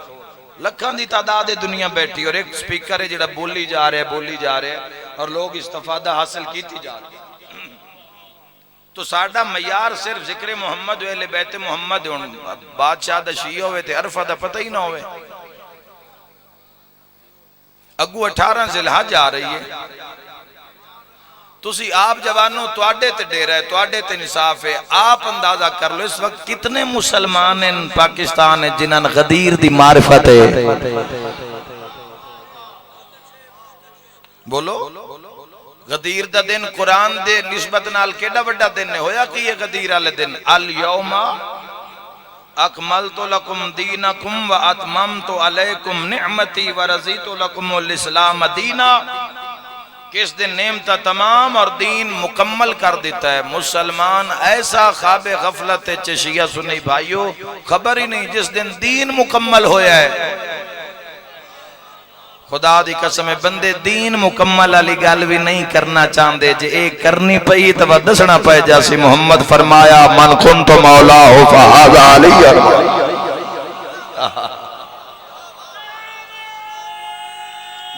लखां दी तादाद है दुनिया बैठी और एक स्पीकर है जिहड़ा बोली जा रहा है और लोग इस्तिफादा हासिल कीती जा रहे। तो साडा मयार सिर्फ जिक्र मुहम्मद वेले बैते मुहम्मद हुण बादशाह दा शी होवे ते अरफा दा पता ही ना होवे। अगू 18 जिलहज आ रही है, तुसी आप जवानों तुहाडे ते डेरा है, तुहाडे ते इंसाफ है। आप अंदाजा कर लो इस वक्त कितने मुसलमान हैं पाकिस्तान है जिन्हां गदीर दी मारिफत है। बोलो गदीर दा दिन कुरान दे निस्बत नाल केड़ा बड़ा दिन है होया कि ये गदीर वाले दिन अल यौमा अकमलतु लकुम दीनकुम व अतममतु अलैकुम निअमती व रज़ीतु लकुमुल इस्लाम दीना। किस दिन नेमता तमाम और दीन मुकम्मल कर देता है। मुसलमान ऐसा ख्वाबे गफलत चशिया सुनी भाइयों, खबर ही नहीं जिस दिन दीन मुकम्मल होया है। खुदा दी कसम है बंदे दीन मुकम्मल वाली गल भी नहीं करना चाहते, जे एक करनी पई तो दसना पै जासी। मुहम्मद फरमाया मन कुंतु मौला हो फहाज़ा अली।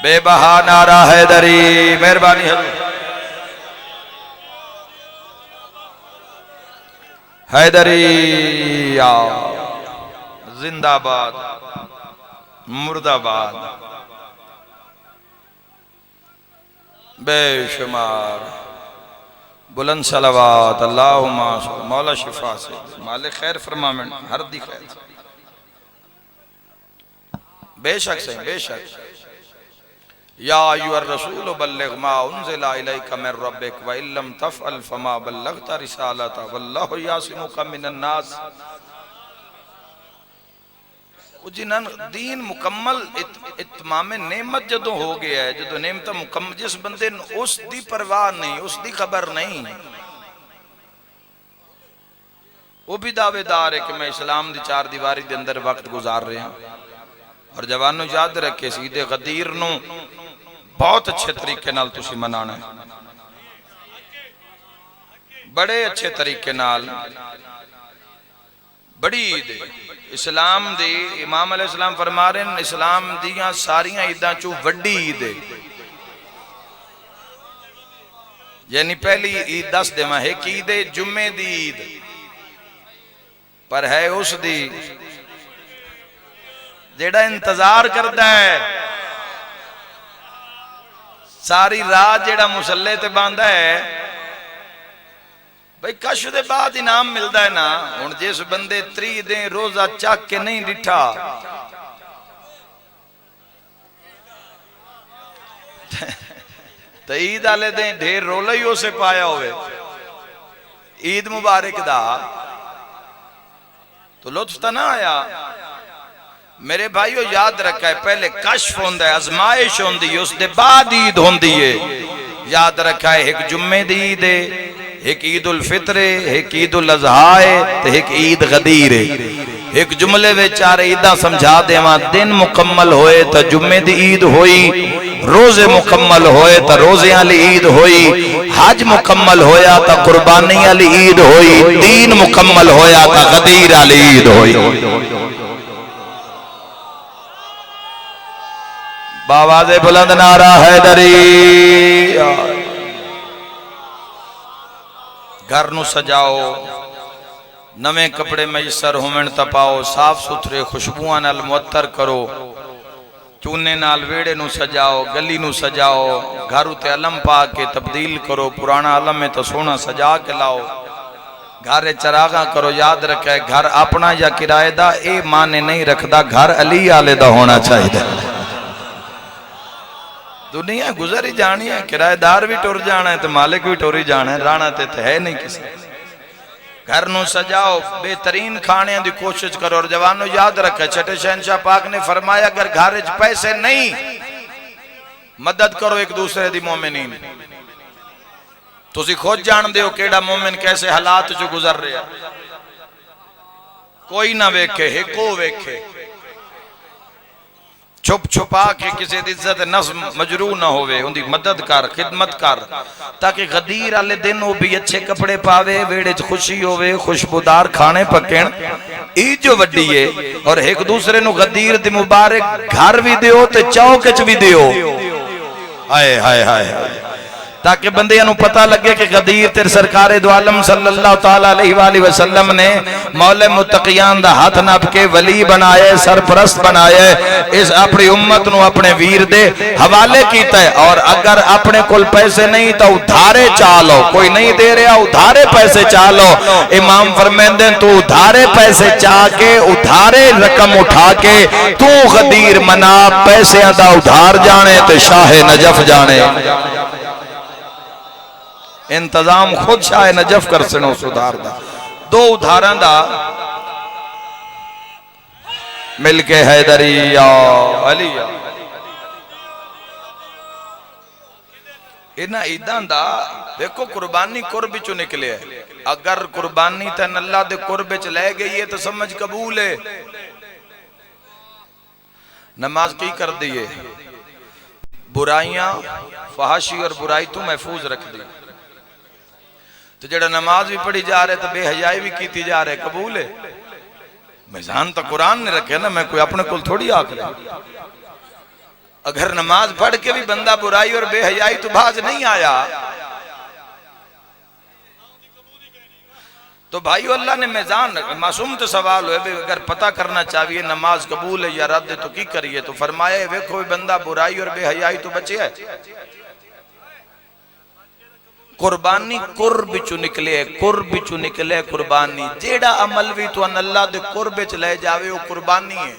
बेबहा नारा हैदरी, मेहरबानी हैदरी जिंदाबाद मुर्दाबाद बेशुमार बुलंद सलावात अल्लाहुम्मा मौला शिफा से मालिक खैर फरमावन हर दी खैर। बेशक से बेशक या अय्युहर रसूल बल्लिग मा उन्ज़िला इलैका मिर रब्बिक व इल्लम तफ़अल फमा बल्लगता रिसालता वल्लाहु यासिमुका मिनन नास। जिन्होंने दीन मुकम्मल इत्माम नेमत जदों हो गया है, जदों नेमत मुकम्मल जिस बंदे उस दी परवाह नहीं, उस दी खबर नहीं, वो भी दावेदार है कि मैं इस्लाम दी चार दीवारी दे अंदर वक्त गुजार रहा। और जवानों याद रखे सीधे गदीर नू बहुत अच्छे तरीके नाल तुसी मनाना है, बड़े अच्छे तरीके नाल। बड़ी ईद इस्लाम दी इमाम अलैहिस्सलाम फरमा रहे हैं इस्लाम दियां सारियां ईदां चों वड्डी ईद है। यानी पहली ईद दस देवा है कि ईद जुम्मे दी ईद, पर है उस दी जेड़ा इंतजार करता है सारी रात, जेड़ा मुसल्ले ते बांधा है भाई कश दे बाद इनाम मिलता है ना। हुण जिस बंदे 30 दिन रोजा चक के नहीं डिठा तो ईद वाले दिन ढेर रोला ही उसे पाया होवे ईद मुबारक दा, तो लुत्फ तो ना आया। मेरे भाइयों याद रखा है पहले कश्फ होंदा है, आजमाइश होंदी है, उसके बाद ईद होंदी है। याद रखा है एक जुम्मे दी ईद है, एक ईद उल फित्र है, एक ईद उल अज़हा है, तो एक ईद गदीर है। एक जुमले में चार ईदा समझा देवा, दिन मुकम्मल होए तो जुम्मे दी ईद होई, रोजे मुकम्मल होए तो रोजे वाली ईद होई, हज मुकम्मल होया तो कुर्बानी वाली ईद होई, दीन मुकम्मल होया तो गदीर वाली ईद होई। बावाज़े बुलंद नारा हैदरी। घर नू सजाओ, नवे कपड़े मैसर होवन तपाओ, साफ सुथरे खुशबुआं नाल मुअत्तर करो, चूने नाल वेड़े नू सजाओ, गली नू सजाओ, घर उते अलम पा के तब्दील करो, पुराना अलम में तो सोना सजा के लाओ, घर चरागा करो। याद रखे घर अपना या किराए दा ए माने नहीं रखदा, घर अली आले दा होना चाहिए। दुनिया गुजर ही जानी है, किराएदार भी टुर जाना है तो मालिक भी टुर ही जाना है, राणा ते है नहीं किसी। घर नू सजाओ, बेहतरीन खाने की कोशिश करो। और जवानों याद रखे छठे शहनशाह पाक ने फरमाया अगर घर च पैसे नहीं, मदद करो एक दूसरे दी मोमिनीन। तुसी खुद जान दे हो केड़ा मोमिन कैसे हालात जो गुजर रहा, कोई ना वेखे हिको वेखे, छुप छुपा के किसी की इज्जत नस्म मजरू ना होवे, उनकी मदद कर, खिदमत कर, ताकि गदीर वाले दिन वो भी अच्छे कपड़े पावे, वेड़े च खुशी होवे, खुशबूदार खाने पकण। ईद जो वड्डी है और एक दूसरे नु गदीर दी मुबारक घर भी दियो ते चौक च भी दियो। हाय हाय हाय, ताकि बंदियां नूं पता लगे कि गदीर ते सरकारे दो आलम सल्लल्लाहु तआला अलैहि वसल्लम ने मौले मुत्तकियान दा हाथ नाप के वली बनाए, सरपरस्त बनाए, इस अपनी उम्मत नूं अपने वीर दे हवाले कीता है। और अगर अपने कोल पैसे नहीं तो उधारे चालो, कोई नहीं दे रहा उधारे पैसे चालो। इमाम फरमाते हैं तू उधारे पैसे चाह के उधारे रकम उठा के तू गदीर मना, पैसे दा उधार जाने तो शाह नजफ जाने। इंतजाम खुद शाह नजफ कर सनो उस उधार दा। दो उधारां दा मिलके हैदरी या अली इन्हां ईदां दा देखो कुर्बानी कुर्ब चो निकले। अगर कुर्बानी तेन अल्लाह दे कुर्ब च ले गई है तो समझ कबूल है। नमाज की कर दी है, बुराइयां फहाशी और बुराई तो महफूज रख दी। तो जड़ा नमाज भी पढ़ी जा रहे तो बेहयाई भी की जा रहे, कबूल है। मिजान तो कुरान ने रखे ना, मैं कोई अपने को थोड़ी आख रहा। अगर नमाज पढ़ के भी बंदा बुराई और बेहयाई तो बाज नहीं आया तो भाई अल्लाह ने मिजान मासूम तो सवाल हो अगर पता करना चाहिए नमाज कबूल है या रद्द है तो की करिए। तो फरमाया वेखो बंदा बुराई और बेहयाई तो बचे है। कुर्बानी कुर्ब चु निकले, कुर्ब चु निकले कुर्बानी। जेड़ा अमल भी तो अल्लाह दे कुर्ब च ले जावे वो कुर्बानी है।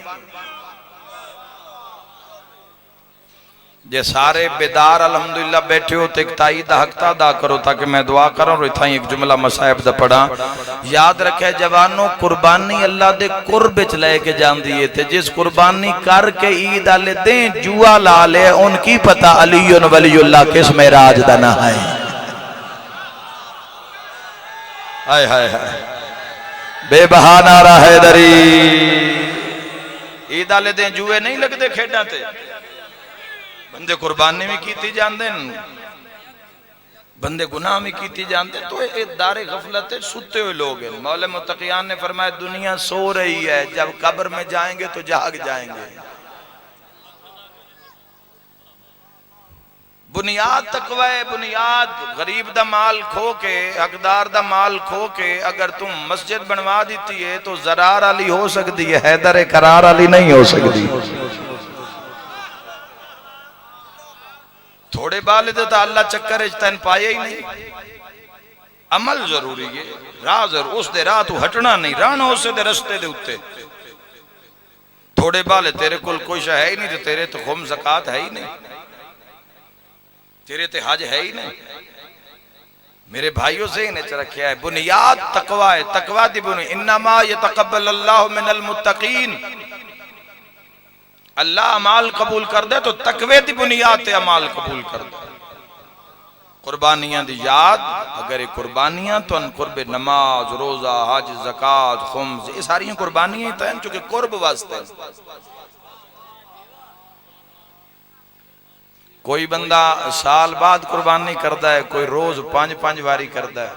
जे सारे बेदार अल्हम्दुलिल्लाह बैठे हो तो एक ताई दा हक अदा करो ताकि मैं दुआ करूं। और इतना एक जुमला मसाहिब दा पढ़ा। याद रखे जवानों, कुर्बानी अल्लाह दे कुर्ब च लेके जांदी है। ते जिस कुर्बानी करके ईद आले दे जुआ ला ले उनकी पता अलीयुन वलीउल्लाह किस मेराज दा ना है। हाय हाय हाय बेबहाना नारा हैदरी। ईद आले दे जुए नहीं लगते खेडां ते, बंदे कुर्बानी भी की जाते, बंदे गुनाह भी की जाते। तो ये दारे गफलत सुते हुए लोग हैं। मौला मुत्तकियान ने फरमाया दुनिया सो रही है, जब कब्र में जाएंगे तो जाग जाएंगे। बुनियाद तकवा है, बुनियाद गरीब दा माल खो के, हकदार दा माल खो के अगर तुम मस्जिद बनवा दी है तो जरार अली हो सकती है, हैदर करार अली नहीं हो सकती। थोड़े बाल तो अल्लाह चक्कर तेन पाए ही नहीं। अमल जरूरी है, राह जरूर उस दे राह तू हटना नहीं, रहना उस दे रस्ते दे उत्ते। थोड़े बाल तेरे कोल कोई शे है ही नहीं तो तेरे तो खुम ज़कात है ही नहीं, तेरे ते हज है ही नहीं। मेरे भाइयों से इन्हें रखा है बुनियाद तकवा है। तकवा दी बुनियाद इन्नमा यतक़ब्बल अल्लाहु मिनल मुत्तक़ीन। अल्लाह अमाल कबूल कर दे तो तकवे दी बुनियाद ते अमाल कबूल कर दे। कुर्बानियां दी याद अगर ये कुर्बानियां तो कुर्बे नमाज रोजा हज ज़कात खुम्स ये सारी कुर्बानियां तो हैं चूंकि कुर्ब वास्ते। कोई बंदा साल बाद कुर्बानी करता है, कोई रोज 5-5 वारी करता है।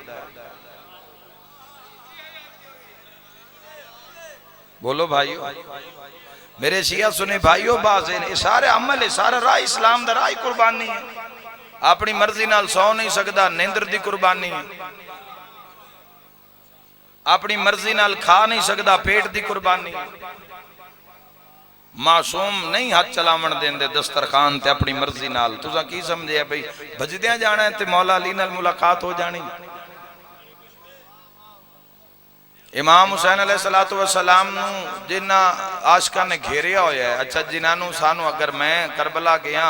बोलो भाइयों मेरे शिया सुने भाइयों, बाज़ ने सारे अमल है, सारा राह इस्लाम दा राह कुर्बानी है। अपनी मर्जी नाल सौ नहीं सकता, नींदर दी कुर्बानी है। अपनी मर्जी नाल खा नहीं सकता, पेट दी कुर्बानी है। मासूम नहीं हाथ चलावन देंदे दस्तरखान ते अपनी मर्जी नाल। तुसा की समझे भाई भजदियां जाना है ते मौला अली नाल मुलाकात हो जानी। इमाम हुसैन अलैहिस्सलातु वस्सलाम नू जिन्ना आशिकां ने घेरिया होया है। अच्छा जिन्हां सानू अगर मैं करबला गया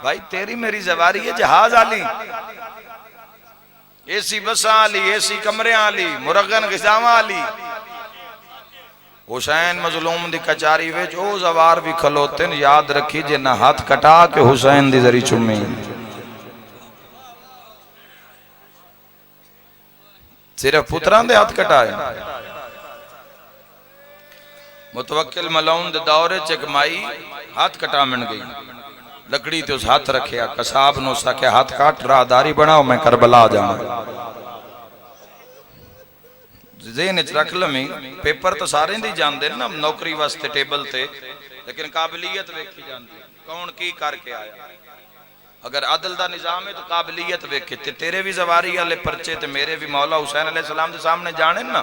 भाई तेरी मेरी जवारी है जहाज आली, एसी बसा आली, एसी कमरे आली, मुरगन गिजावा आली। हुसैन मजलूम दी कचारी विच ओ जवार भी खलोते न, याद रखी जिन्ना हाथ कटा के हुसैन दी जरी चुमी सिर्फ पुत्रां दे हाथ कटाए। मुतवक्किल मलौन दे दौरे च एक माई हाथ कटावन गई, लकड़ी ते उस हाथ रखिया, कसाब नु उसका क्या हाथ काट राहदारी बनाओ मैं करबला जाना। ज़हन च रख लमी पेपर तो सारे दी जानदे ना नौकरी वास्ते टेबल ते, लेकिन काबिलियत वेखी जाती कौन की करके आया। अगर अदल का निजाम है तो काबिलियत वेखे ते तेरे भी जवारी वाले परचे ते मेरे भी मौला हुसैन अलैहिस्सलाम के सामने जाने ना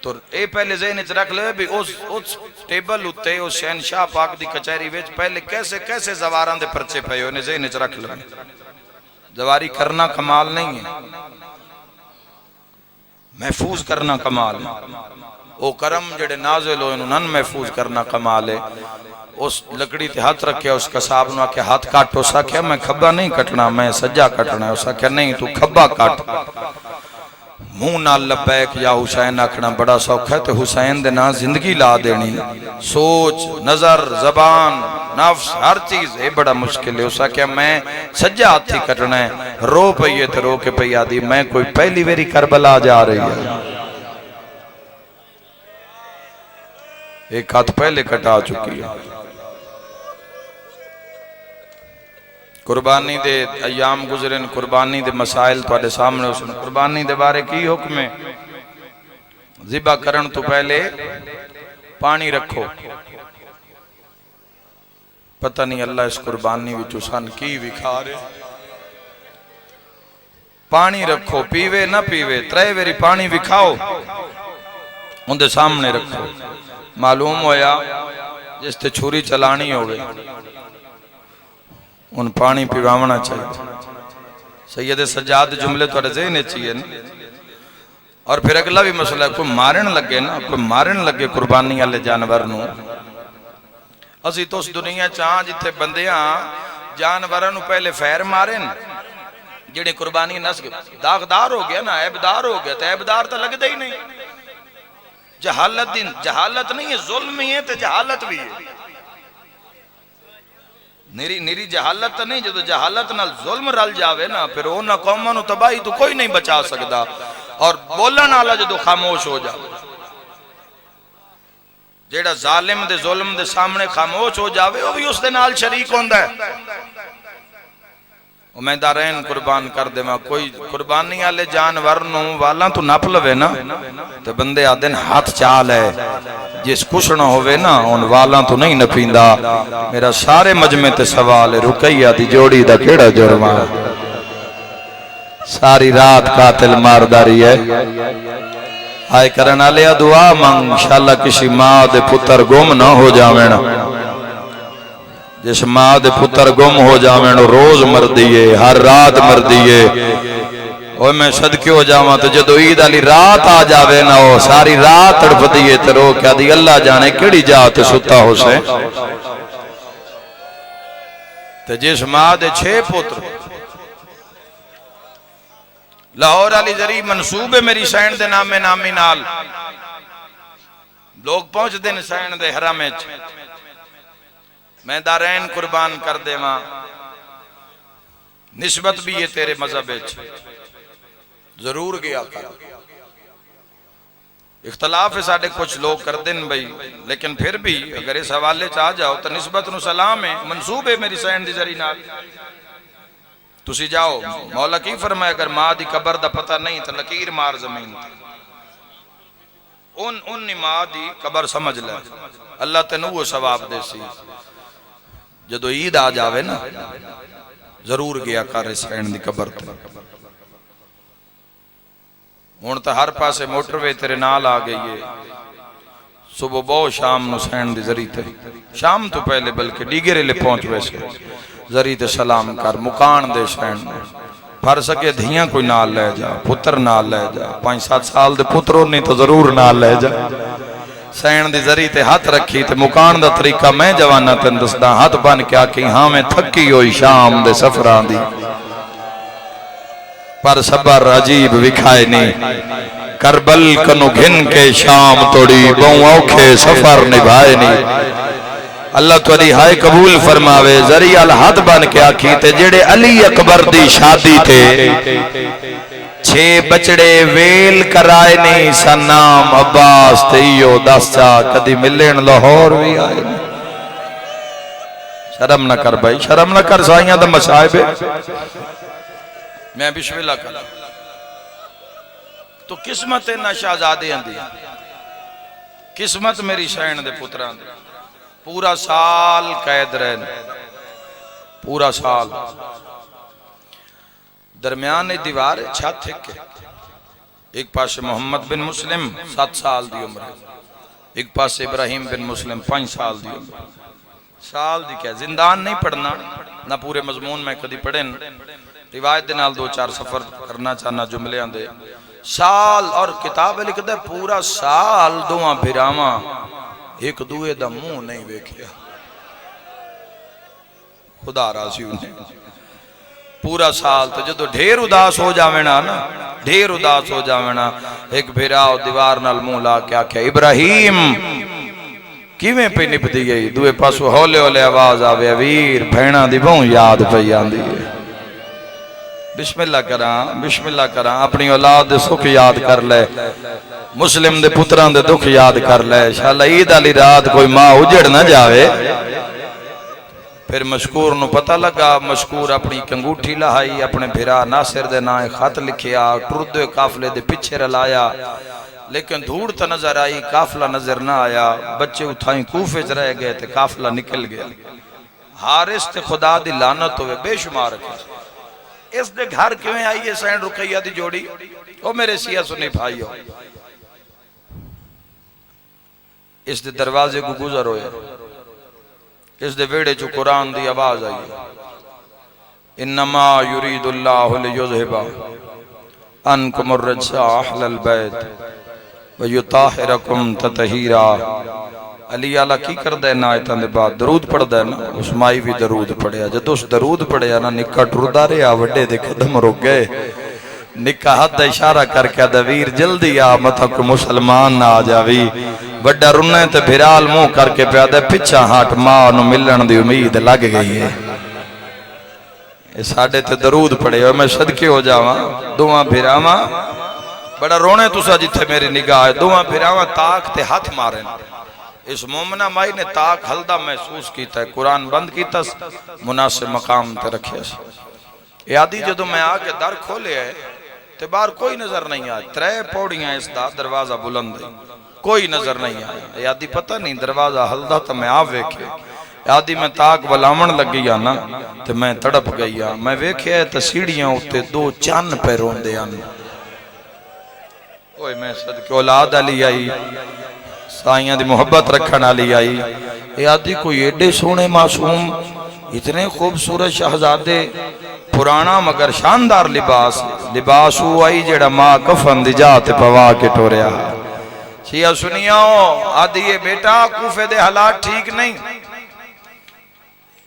तो ये पहले ज़हन च रख ले भी उस टेबल उत्ते उस शहनशाह पाक की कचहरी में पहले कैसे कैसे जवारां दे परचे पे उन्हें ज़हन च रख ले। जवारी करना कमाल नहीं है, महफूज करना कमाल है। वो करम जेड़े नाजिल होए नन महफूज करना कमाल है। उस लकड़ी ते हाथ रखे उस कसाब ने आख्या हाथ काट, उस आख्या मैं खब्बा नहीं कटना मैं सज्जा कटना है। उस आख्या नहीं तू खब्बा काट। मुंह नाल लबैक या हुसैन आखना बड़ा सौखा है तो हुसैन दे ना जिंदगी ला देनी। सोच नजर जबान नफ्स हर चीज ये बड़ा मुश्किल है। उस आख्या मैं सज्जा हाथी कटना है। रो पई है तो रो के पई आदि मैं कोई पहली बारी करबला जा रही है। एक हाथ पहले कटा चुकी है। कुर्बानी दे अयाम गुजरे, कुर्बानी दे मसाइल तुहाडे सामने। उस कुर्बानी दे बारे की हुक्म है? ज़िबा करन तो पहले पानी रखो। पता नहीं अल्लाह इस कुर्बानी विच सन की विखा रहे। पानी रखो, पीवे ना पीवे, 3 बारी पानी विखाओ, उनके सामने रखो। मालूम होया जिस ते छुरी चलानी होवे उन पानी पिवावना चाहिए। सैयद सज्जाद जुमले थोड़े ज़हन चाहिए ना। और फिर अगला भी मसला, कोई मारन लगे ना, कोई मारन लगे कुर्बानी वाले जानवर नूं। असी तो उस दुनिया च हाँ जिथे बंदे जानवरों नूं पहले फैर मारे जेड़े कुर्बानी नस दागदार हो गया ना, ऐबदार हो गया तो ऐबदार तो लगता ही नहीं। जहालत नहीं है, जुल्म ही है तो जहालत भी है। निरी जहालत नहीं, जो जहालत नाल जुल्म रल जावे ना फिर उन्हां कौमां नूं तबाही तो कोई नहीं बचा सकता। और बोलण वाला जो खामोश हो जाए, जेड़ा जालिम दे जुल्म दे सामने खामोश हो जावे वो भी उसदे नाल शरीक होंदा है। मैं दारैन कुर्बान कर देवा। कोई कुर्बानी वाले जानवर नूं वालां तो नप लवे ना तो बंदे आदे हाथ चाल है। जिस कुछ ना होवे ना उन वालां तो नहीं नपींदा। मेरा सारे मजमे ते सवाल है, रुकैया दी जोड़ी दा केड़ा जुर्मा? सारी रात कातिल मारदारी है। आए करन वाले दुआ मंग इंशाअल्लाह किसी मां दे पुत्र गुम ना हो जावें। जिस मां दे पुत्र गुम हो जावें रोज मरदी है, हर रात मरदी है। और मैं सदके हो जावा तो जदों ईद वाली रात आ जावे ना वो सारी रात तड़फदी है तो रो क्या दी अल्लाह जाने केड़ी जात सुता होसे। ते जिस मां दे 6 पुत्र लाहौर वाली जरी मनसूबे मेरी सैन दे नामे नामी नाल लोग पहुंचते हैं सैन दे हरम विच। मैं दारैन कुर्बान कर देवा। निस्बत भी है तेरे मजहब जरूर गया कर। इख्तलाफ है साढ़े कुछ लोग कर दें भाई, लेकिन फिर भी अगर इस हवाले च आ जाओ तो निस्बत नूं सलाम है। मनसूब है मेरी सैन दी जरी नाल तुसी जाओ। मौला की फरमाया अगर मां दी कबर दा पता नहीं तो लकीर मार जमीन उन मां दी कबर समझ ले। अल्लाह तेनू वो सवाब देसी। जदों ईद आ जावे ना जरूर गया कर सैन दी कबर ते। हुण तो हर पासे मोटरवे तेरे नाल आ गई है। सुबह बहुत शाम नूं सैन दी जरी ते शाम तो पहले बल्कि डीगरे ले पहुंच वैसे जरी ते सलाम कर मुकान दे सैन फर सके धियां कोई नाल ले जा, पुत्र नाल ले जा। 5-7 साल दे पुत्रों नहीं तो जरूर नाल ले जा। सैन दी जरी ते हाथ रखी ते मुकान दा तरीका मैं जवाना तेन दसदा। हाथ बन के आखी हाँ मैं थकी हुई शाम दे सफरां दी पर सबर अजीब विखाए नहीं। करबल कनु घिन के शाम तोड़ी बहु औखे सफर निभाए नहीं। अल्लाह तुरी हाय कबूल फरमावे। जरी अल हाथ बन के आखी ते जेड़े अली अकबर दी शादी थे 6 बचड़े वेल कराए नहीं सनाम अब्बास ते यो दस्सा कदी मिलन लाहौर भी आए। शर्म न कर भाई, शर्म न कर। साइयां दा मसाइब मैं बिस्मिल्लाह कर तो किस्मत है ना शहजादे दी। किस्मत मेरी सैन दे पुत्रां दी पूरा साल कैद रहन। पूरा साल। दरम्यान दीवार छत एक पासे मोहम्मद बिन मुस्लिम 7 साल की उम्र, एक पासे इब्राहिम बिन मुस्लिम 5 साल की उम्र। साल दी क्या जिंदान नहीं पढ़ना ना पूरे मजमून में कभी पढ़े, रिवायत दे नाल 2-4 सफर करना चाहना जुमलियां दे। साल और किताब लिखदा पूरा साल दोवां भिरावां एक दूए दा मुंह नहीं वेखिया। खुदा राजी ने पूरा साल तो जो ढेर उदास हो जावे ना, ढेर उदास हो जावे ना, एक भिरा दीवार नाल मुंह ला के आख्या इब्राहिम किवें पे निपदी गई। दूए पासों हौले हौले आवाज आवे वीर भैणा दी बहु याद पई आंदी है। बिस्मिल्लाह करा अपनी औलाद दे सुख याद कर ले, मुस्लिम दे पुत्रां दे दुख याद कर ले। शाला ईद वाली रात कोई मां उजड़ ना जावे। फिर मशकूर नु पता लगा, मशकूर अपनी कंगूठी लहाई, अपने भिरा नासिर दे नाम खत लिखिया, टुरदे काफले दे पीछे रलाया, लेकिन धूड़ तो नजर आई, काफला नजर ना आया। बच्चे उठाई कूफे च रह गए ते काफला निकल गया। हारिस ते खुदा दी लानत होवे बेशुमार। इस दे घर किवें आई है सैन रुकैया दी जोड़ी? ओ मेरे सिया सुनी भाईओ, इस दे दरवाजे को गुजर होया, इस दे वेड़े चो कुरान दी आवाज आई, इन्नमा युरीदुल्लाहु लियुज़हिबा अनकुमुर रज्सा अहलल बैत व युताहिरकुम ततहीरा। अली आला की करदा है ना आयतां दे बाद दरूद पढ़दा है ना, उस माई भी दरूद पढ़िया। जदों उस दरूद पढ़िया ना निक्का टुरदा रहा, वड्डे दे कदम रुक गए। निक्का हाथ दा इशारा करके आदा वीर जल्दी आ, मथा को मुसलमान ना आ जावी। वड्डा रुन्ने ते भिराल मुंह करके पिया दे पिछा हट, मां नूं मिलण दी उम्मीद लग गई है। ये साडे ते दरूद पढ़े, मैं सदके हो जावां। दोवां भिरावां बड़ा रोने तुसा जिथे मेरी निगाह है। दोवां भिरावां ताक ते हाथ मारे। इस मोमना माई ने ताक हलदा महसूस किया, कुरान बंद किया, मुनासिब मकाम ते रखिया। यादी जदों मैं आके दर खोले ते बाहर कोई नजर नहीं आया। 3 पौड़ियां इसदा दरवाजा बुलंद है, कोई नजर नहीं आया। यादी पता नहीं दरवाजा हलदा तो मैं आप वेखे। यादी मैं ताक बलावण लगी आ ना ते मैं तड़प गई आ। मैं वेख्या ते सीढ़ियां उत्ते 2 चन्न पे रोंदे आन। ओए मैं सदके औलाद अली आई, साइयां दी मोहब्बत रखण वाली आई। यादी कोई एडे सोहने मासूम, इतने खूबसूरत शहजादे, पुराना मगर शानदार लिबास। लिबास वो आई जेड़ा मां कफन दी जात पवा के टोरिया। शिया सुनियाओ, आदि ये बेटा कूफे दे हालात ठीक नहीं।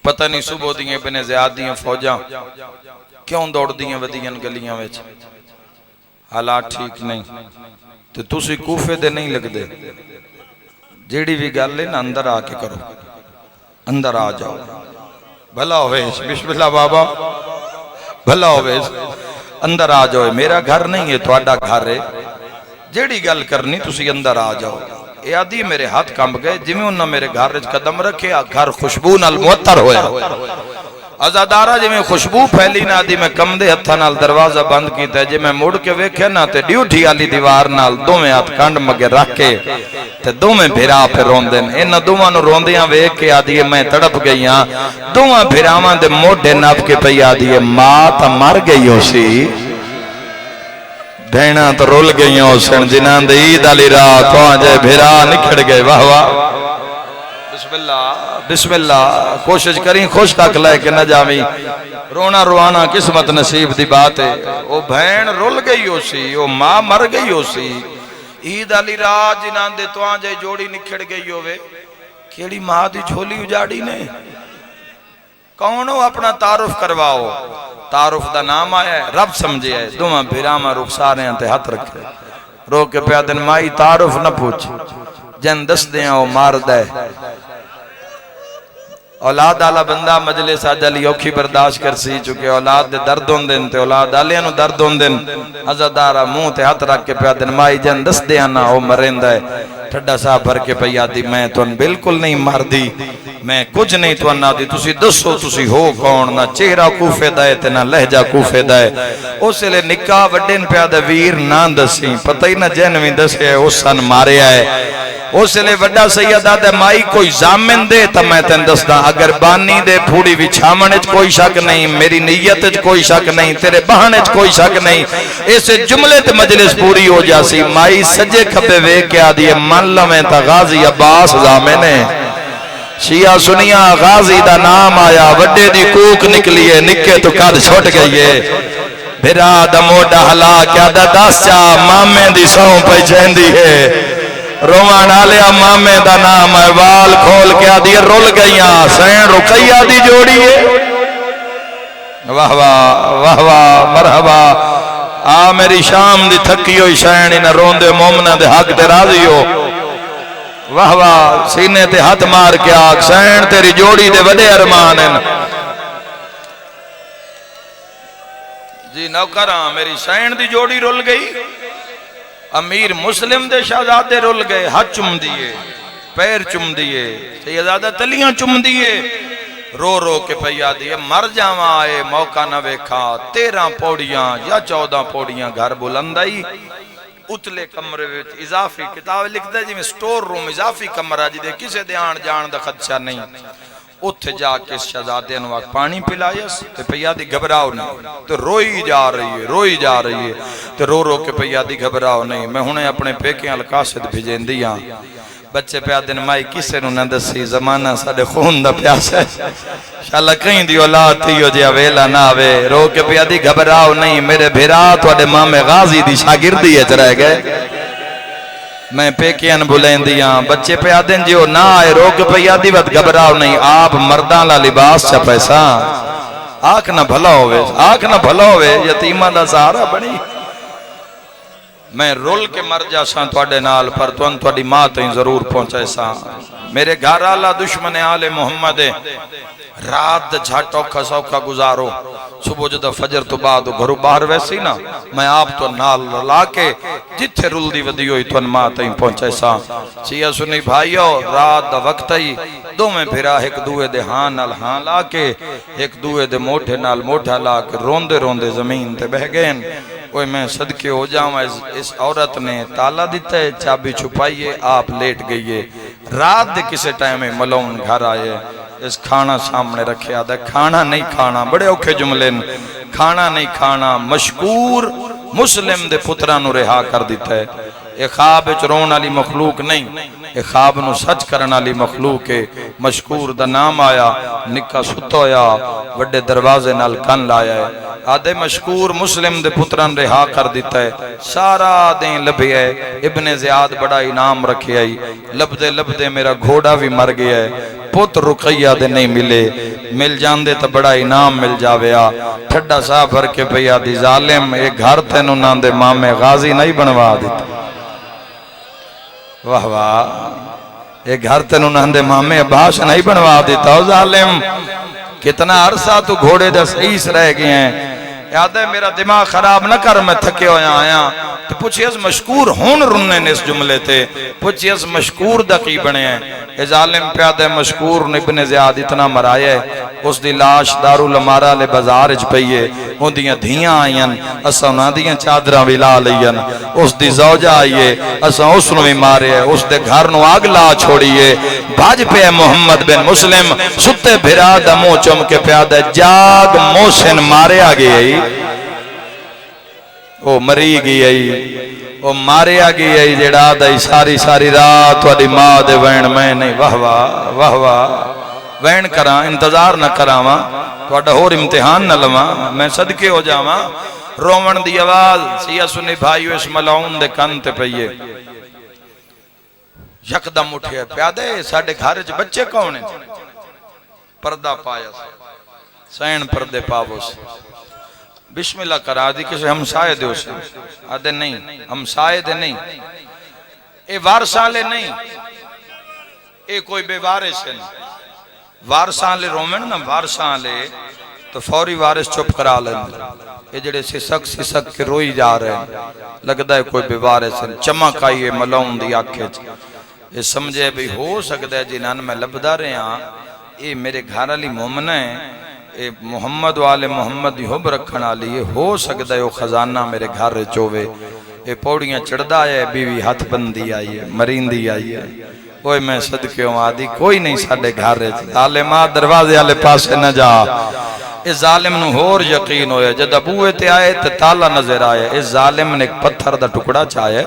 पता नहीं सुबह दियां बिने ज़ियाद दियां फौजां क्यों दौड़दियां वदियां गलियां विच, हालात ठीक नहीं। ते तुसी कूफे दे नहीं लगदे। जेड़ी भी गल है ना अंदर आके करो, अंदर आ जाओ। भला होवे, बिस्मिल्लाह बाबा, भला होवे, अंदर आ जाओ। मेरा घर नहीं है, तुहाडा घर है। जेड़ी गल करनी तुसी अंदर आ जाओ। ये आदि मेरे हाथ कंब गए जिवें उन्हां मेरे घर विच कदम रखे, घर खुशबू नाल मुअत्तर होया। आजादारा जिवें खुशबू फैली ना, आदि मैं कंबदे हत्थां नाल दरवाजा बंद कीता। जे मैं मुड़ के वेख्या ना ते ड्यूटी वाली दीवार नाल दोवें हाथ कंड मगे रख के ते दोवें भिरा पे रोंदे ने। इन्हां दोवां नूं रोंदियां वेख के आदि मैं तड़प गई हां। दोवां भिरावां दे मोढे नप के पई आदि मां तां मर गई हो सी, भैणा तो रुल गई हो सन, जिन्हां दी ईद वाली रात तुहाडे भिरा निखड़ गए। वाह वाह, बिस्मिल्लाह बिस्मिल्लाह। कोशिश करी खुश तक लेके न जावी। रोना रुआना किस्मत नसीब दी बात है। वो भैन रुल गई हो सी, वो मां मर गई हो सी। ईद वाली रात जिन्हां दे तुहाडे जोड़ी निखड़ गई होवे, केड़ी मां दी झोली उजाड़ी ने? कौन हो? अपना तारुफ करवाओ। तारुफ दा नाम आया है, रब समझे है। दोवां भिरावां रुखसारे ते हथ रखे, रो के पिया दिन माई तारुफ न पूछ, जन दस दे ओ मार दे। औलाद आला बंदा मजलिस अज अली औखी बर्दाश्त कर सी, चुके औलाद दे दर्द होंदे न ते औलाद आलियां नूं दर्द होंदे न। अज़ादारा मुंह ते हथ रख के पिया दिन माई जन दस दे ना ओ मरेंदा है। ठड्डा साह भर के पई आदी मैं तुहानू बिल्कुल नहीं मारदी, मैं कुछ नहीं तुहानू आदी, तुसी दसो तुसी हो कौन? ना चेहरा कूफे दा है ते ना लहजा कूफे दा है। उस वेले निक्का वड्डे न पिया दा वीर ना दसी, पता ही ना जैन भी दसिया उस सन मारिया है। उसले वड्डा सैयद आदे माई कोई जामिन दे तो मैं तेन दसदा, अगर बानी दे फूड़ी विछावन कोई शक नहीं, मेरी नीयत कोई शक नहीं, तेरे बहाने कोई शक नहीं, इस जुमले ते मजलिस पूरी हो जासी। माई सजे खबे वेख के आदि मन लवें ता गाजी अब्बास जामिन है। शिया सुनिया गाजी दा नाम आया, वड्डे दी कूक निकली है, निके तो कद छुट गई है। फिरा दा मोटा हला क्या दा दस चा मामे दी सौ पे चेंदी है, रोवन आलिया मामे दा नाम है, वाल खोल के आदि रुल गईया, सैन रुकैया दी जोड़ी है। वाह वाह वाह वाह मरहबा। आ मेरी शाम दी थकी हुई सैन इन रोंदे मोमना दे हक ते राजी हो। वाह वाह सीने ते हाथ मार के आग, सैन तेरी जोड़ी दे वडे अरमान हैं जी। नौकरा मेरी सैन दी जोड़ी रुल गई, अमीर मुस्लिम दे शहजादे रुल गए, हाथ चुम दिए, पैर चुम दिए, शहजादा तलियां चुम दिए, रो रो के पैया दिए मर जावा आए मौका न वेखा। 13 पौड़ियां या 14 पौड़ियां घर बुलंद आई, उतले कमरे विच इजाफी किताब लिखदा जिवें स्टोर रूम इजाफी कमरा जिदे किसे दे आण जाण दा खदशा नहीं। उत्थे जाके शहजादे नूं पानी पिलायस ते पैया दी घबराओ नहीं, तो रोई जा रही है, रोई जा रही है, तो रो रो के पैया दी घबराओ नहीं। मैं हुणे अपने पेके अलकासिद भेजेंदी हां, बच्चे प्या दिन माई किसे नूं न दसी, जमाना साडे खून दा प्यासा है, शाला कहीं दी औलाद थी हो जिया वेला ना आवे। रो के प्या दी घबराओ नहीं, मेरे भिरा तुहाडे मामे गाजी दी शागिर्दी च रह गए, मैं पेकियान बुलेंदी हां। बच्चे प्या दिन जो ना आए, रो के प्या दी वत घबराओ नहीं, आप मर्दां ला लिबास च पैसा, आख ना भला होवे, आख ना भला होवे, यतीमां दा सहारा बनी। मैं रुल के मर जासा तुहाडे नाल, पर तुहानू तुहाडी मां ताईं जरूर पहुंचाएसा। मेरे घर आला दुश्मन आले मोहम्मद है, रात झट औखा सौखा गुजारो, सुबह जो फजर तो बाद घरों बाहर वैसे ना मैं आप तो नाल ला के जिथे रुलदी वदी हुई तुहान मां ताईं पहुंचाएसा। सिया सुनी भाईओ, रात दा वक्त ही दोवें फिरा एक दूए दे हां नाल हां ला के, एक दूए दे मोढे नाल मोढा ला के रोंदे रोंदे जमीन ते बह गए। कोई मैं सदके हो जावा, इस औरत ने ताला दिता है, चाबी छुपाई है, आप लेट गई है। रात दे किसे टाइम में मलौन घर आए, इस खाना सामने रखे आदा, खाना नहीं खाना, बड़े औखे जुमले न, खाना नहीं खाना। मशकूर मुस्लिम दे पुत्रा नूं रिहा कर दिता है। ये ख्वाब विच रोण वाली मखलूक नहीं, ये ख्वाब नूं सच करन वाली मखलूक है। मशकूर दा नाम आया, निक्का सुत्ता होया, वड्डे दरवाजे नाल कन लाया है। आदे मशकूर मुस्लिम दे पुत्रां रिहा कर दिता है, सारा दिन लभ्या है। इब्ने ज़ियाद बड़ा इनाम रखे आई, लभदे लभदे मेरा घोड़ा भी मर गया है। पुत रुकैया दे नहीं मिले, मिल जांदे तो बड़ा इनाम मिल जावेया। ठड्डा सा भर के पैया दी जालिम, एक घर तेनू ना दे मामे गाजी नहीं बनवा दिता। वाह वाह, एक घर तेनू ना दे मामे अब्बास नहीं बनवा दिता। जालिम, कितना अरसा तू घोड़े दा सईस रह गए हैं। याद है मेरा दिमाग खराब न कर, मैं थके होया आया। तो पुछियस मशकूर हुन रुन्ने ने इस जुमले ते, पुछियस मशकूर दा की बने है। जालिम प्यादे मशकूर ने इब्ने ज़ियाद इतना मराया है, उस दी लाश दारुल अमारा ले बाजार च पई है। उन्दियां धियां आईयन, असां उन्हां दियां चादरां भी ला लईयन। उस दी ज़ौजा आई है, असां उस नूं भी मारिया। उस दे घर नूं आग ला छोड़ी है। भज पे मोहम्मद बिन मुस्लिम, सुते भिरा दा मुंह चुम के प्यादे, जाग मोहसिन मारिया गया, ओ मरी गई, ओ मारिया गया जेड़ा दई सारी सारी रात तुहाडी मां दे वैण मैं नहीं। वाह वाह वाह वाह, वैण करा, इंतजार न करावा, तुहाडा होर इम्तिहान न लवा, मैं सदके हो जावा। रोवण दी आवाज सिया सुनी भाईओ इस मलाउन दे कन ते पईए। यकदम उठिया, प्यादे साडे घर च बच्चे कौन है? पर्दा पाया, सैन पर्दे पावोस, बिस्मिल्लाह करा दी, किसी हमसाए दे उसे आदे नहीं, हमसाए दे नहीं, ए वारसाले नहीं, ए कोई बेवारिस है। वारसाले रोमन ना, वारसाले तो फौरी वारिस चुप करा लेंदे। ये जेड़े सिसक सिसक के रोई जा रहे हैं, लगता है कोई बेवारिस है। चमक आई है मलाउन दी आंखें च, ये समझे भी हो सकता है जिन्हां मैं लभदा रहा, ये मेरे घर वाली मोमना है, ए मोहम्मद वाले मोहम्मद हुब रखण वाली है। हो सकता है वो खजाना मेरे घर चोवे। ये पौड़ियां चढ़दा है, बीवी हाथ बंदी आई है, मरींदी आई है। ओए मैं सदके आदि कोई नहीं साडे घर जालिमा दरवाजे वाले पासे न जा। इस जालिम नूं होर यकीन होया जद बूहे ते आए ते ताला नजर आया। इस जालिम ने एक पत्थर दा टुकड़ा चाया।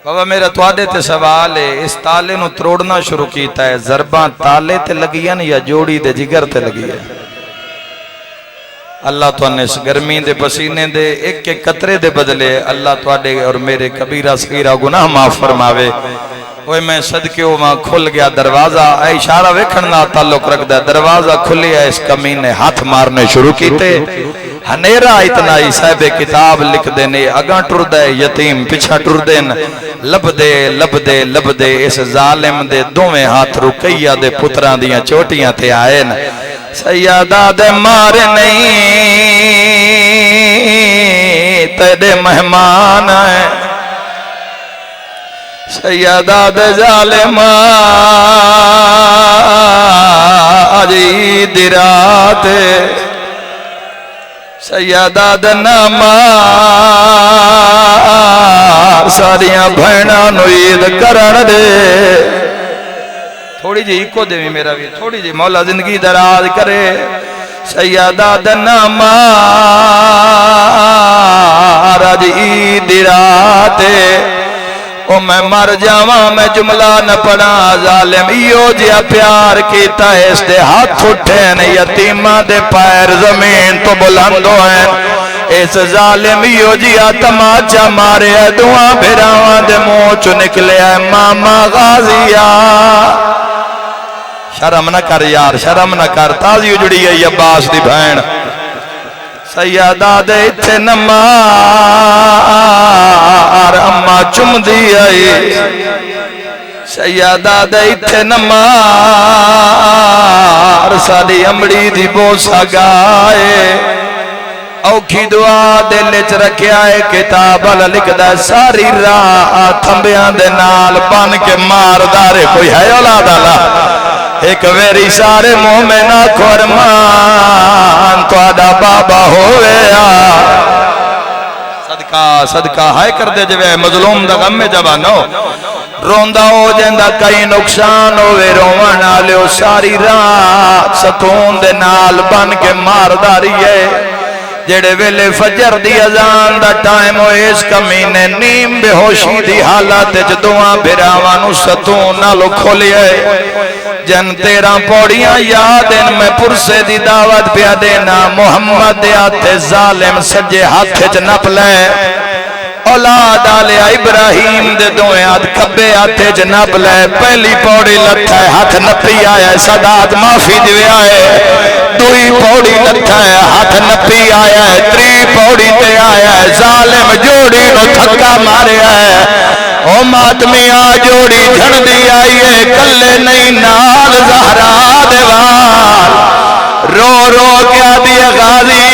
बाबा मेरा तुहाडे ते सवाल है, इस ताले नूं तरोड़ना शुरू कीता है, जरबा ताले ते लगियां या जोड़ी दे जिगर ते लगी है? अल्लाह तुहाने इस गर्मी दे पसीने दे एक एक कतरे दे बदले अल्लाह तुहाडे और मेरे कबीरा सगीरा गुनाह माफ फरमावे। ओए मैं सदके वहां खुल गया दरवाजा, इशारा वेखण नाल ताल्लुक रखदा, दरवाजा खुलिया, इस कमीने हाथ मारने शुरू कीते। हनेरा इतना ही साहिबे किताब लिखदे ने, अगा टुरदा है यतीम पिछा टुरदे न, लभदे लभदे लभदे इस जालिम दे दोवें हाथ रुकैया दे पुत्रां दियां चोटियां ते आए न। सैयदा दे मारे नहीं तेरे मेहमान है, सैयदा दे जालिमा अजी दी रात, सैयदा दे नामा सारियां भैणां नूं ईद करन दे। थोड़ी जी इको देवी मेरा भी, थोड़ी जी मौला जिंदगी दराज करे। सैयदा दे नामा अजी दी रात, ओ मैं मर जावा मैं जुमला न पढ़ा। जालिम इहो जिहा प्यार कीता है, इस दे हाथ उठे न, यतीमा दे पैर जमीन तो बुलंद होए। इस जालिम इहो जिहा तमाचा मारे, दुआ भिरावां दे मुंह चो निकले मामा गाजिया। शर्म न कर यार, शर्म न कर, ताजी उजड़ी है अब्बास दी भैन। सैयदा दे इत्थे नमार अम्मा चुमदी आई, सैयदा दे इत्थे नमार साडी अमड़ी दी बोसा गाए। औखी दुआ दिल च रखिया है, किताब वाला लिखदा सारी रात थंबियां दे नाल बन के मारदा रे। कोई है औलाद वाला? एक वेरी सारे मोमिन आखो अरमान तुहाडा बाबा होवेया। सदका सदका हाय कर दे जिवे मजलूम दा गम में जवानो रोंदा हो जांदा, कई नुकसान होवे रोवण वालियो सारी रात सतून दे नाल बन के मारदा रहिए। जेड़े वेले फजर दी अजान दा टाइम होए, इस कमीने नीम बेहोशी दी हालत च दुआ भिरावां नूं सतून नालों खोलिए। जन 13 पौड़ियां याद इन, मैं पुरसे दी दावत पिया देना। मुहम्मद दे हाथे जालिम सज्जे हाथ च नप ले, औलाद आले इब्राहिम दे दोवें हाथ खब्बे हाथे च नप ले। पहली पौड़ी लथा हाथ नपी आया, सदात माफी दिवे आए। दुई पौड़ी लथा हाथ नपी आया, त्री पौड़ी ते आया जालिम जोड़ी नो थक्का मारिया है। ओ मातमिया जोड़ी झड़दी आई है, कल्ले नहीं नाल ज़हरा दे वाल। रो रो के आदि गाजी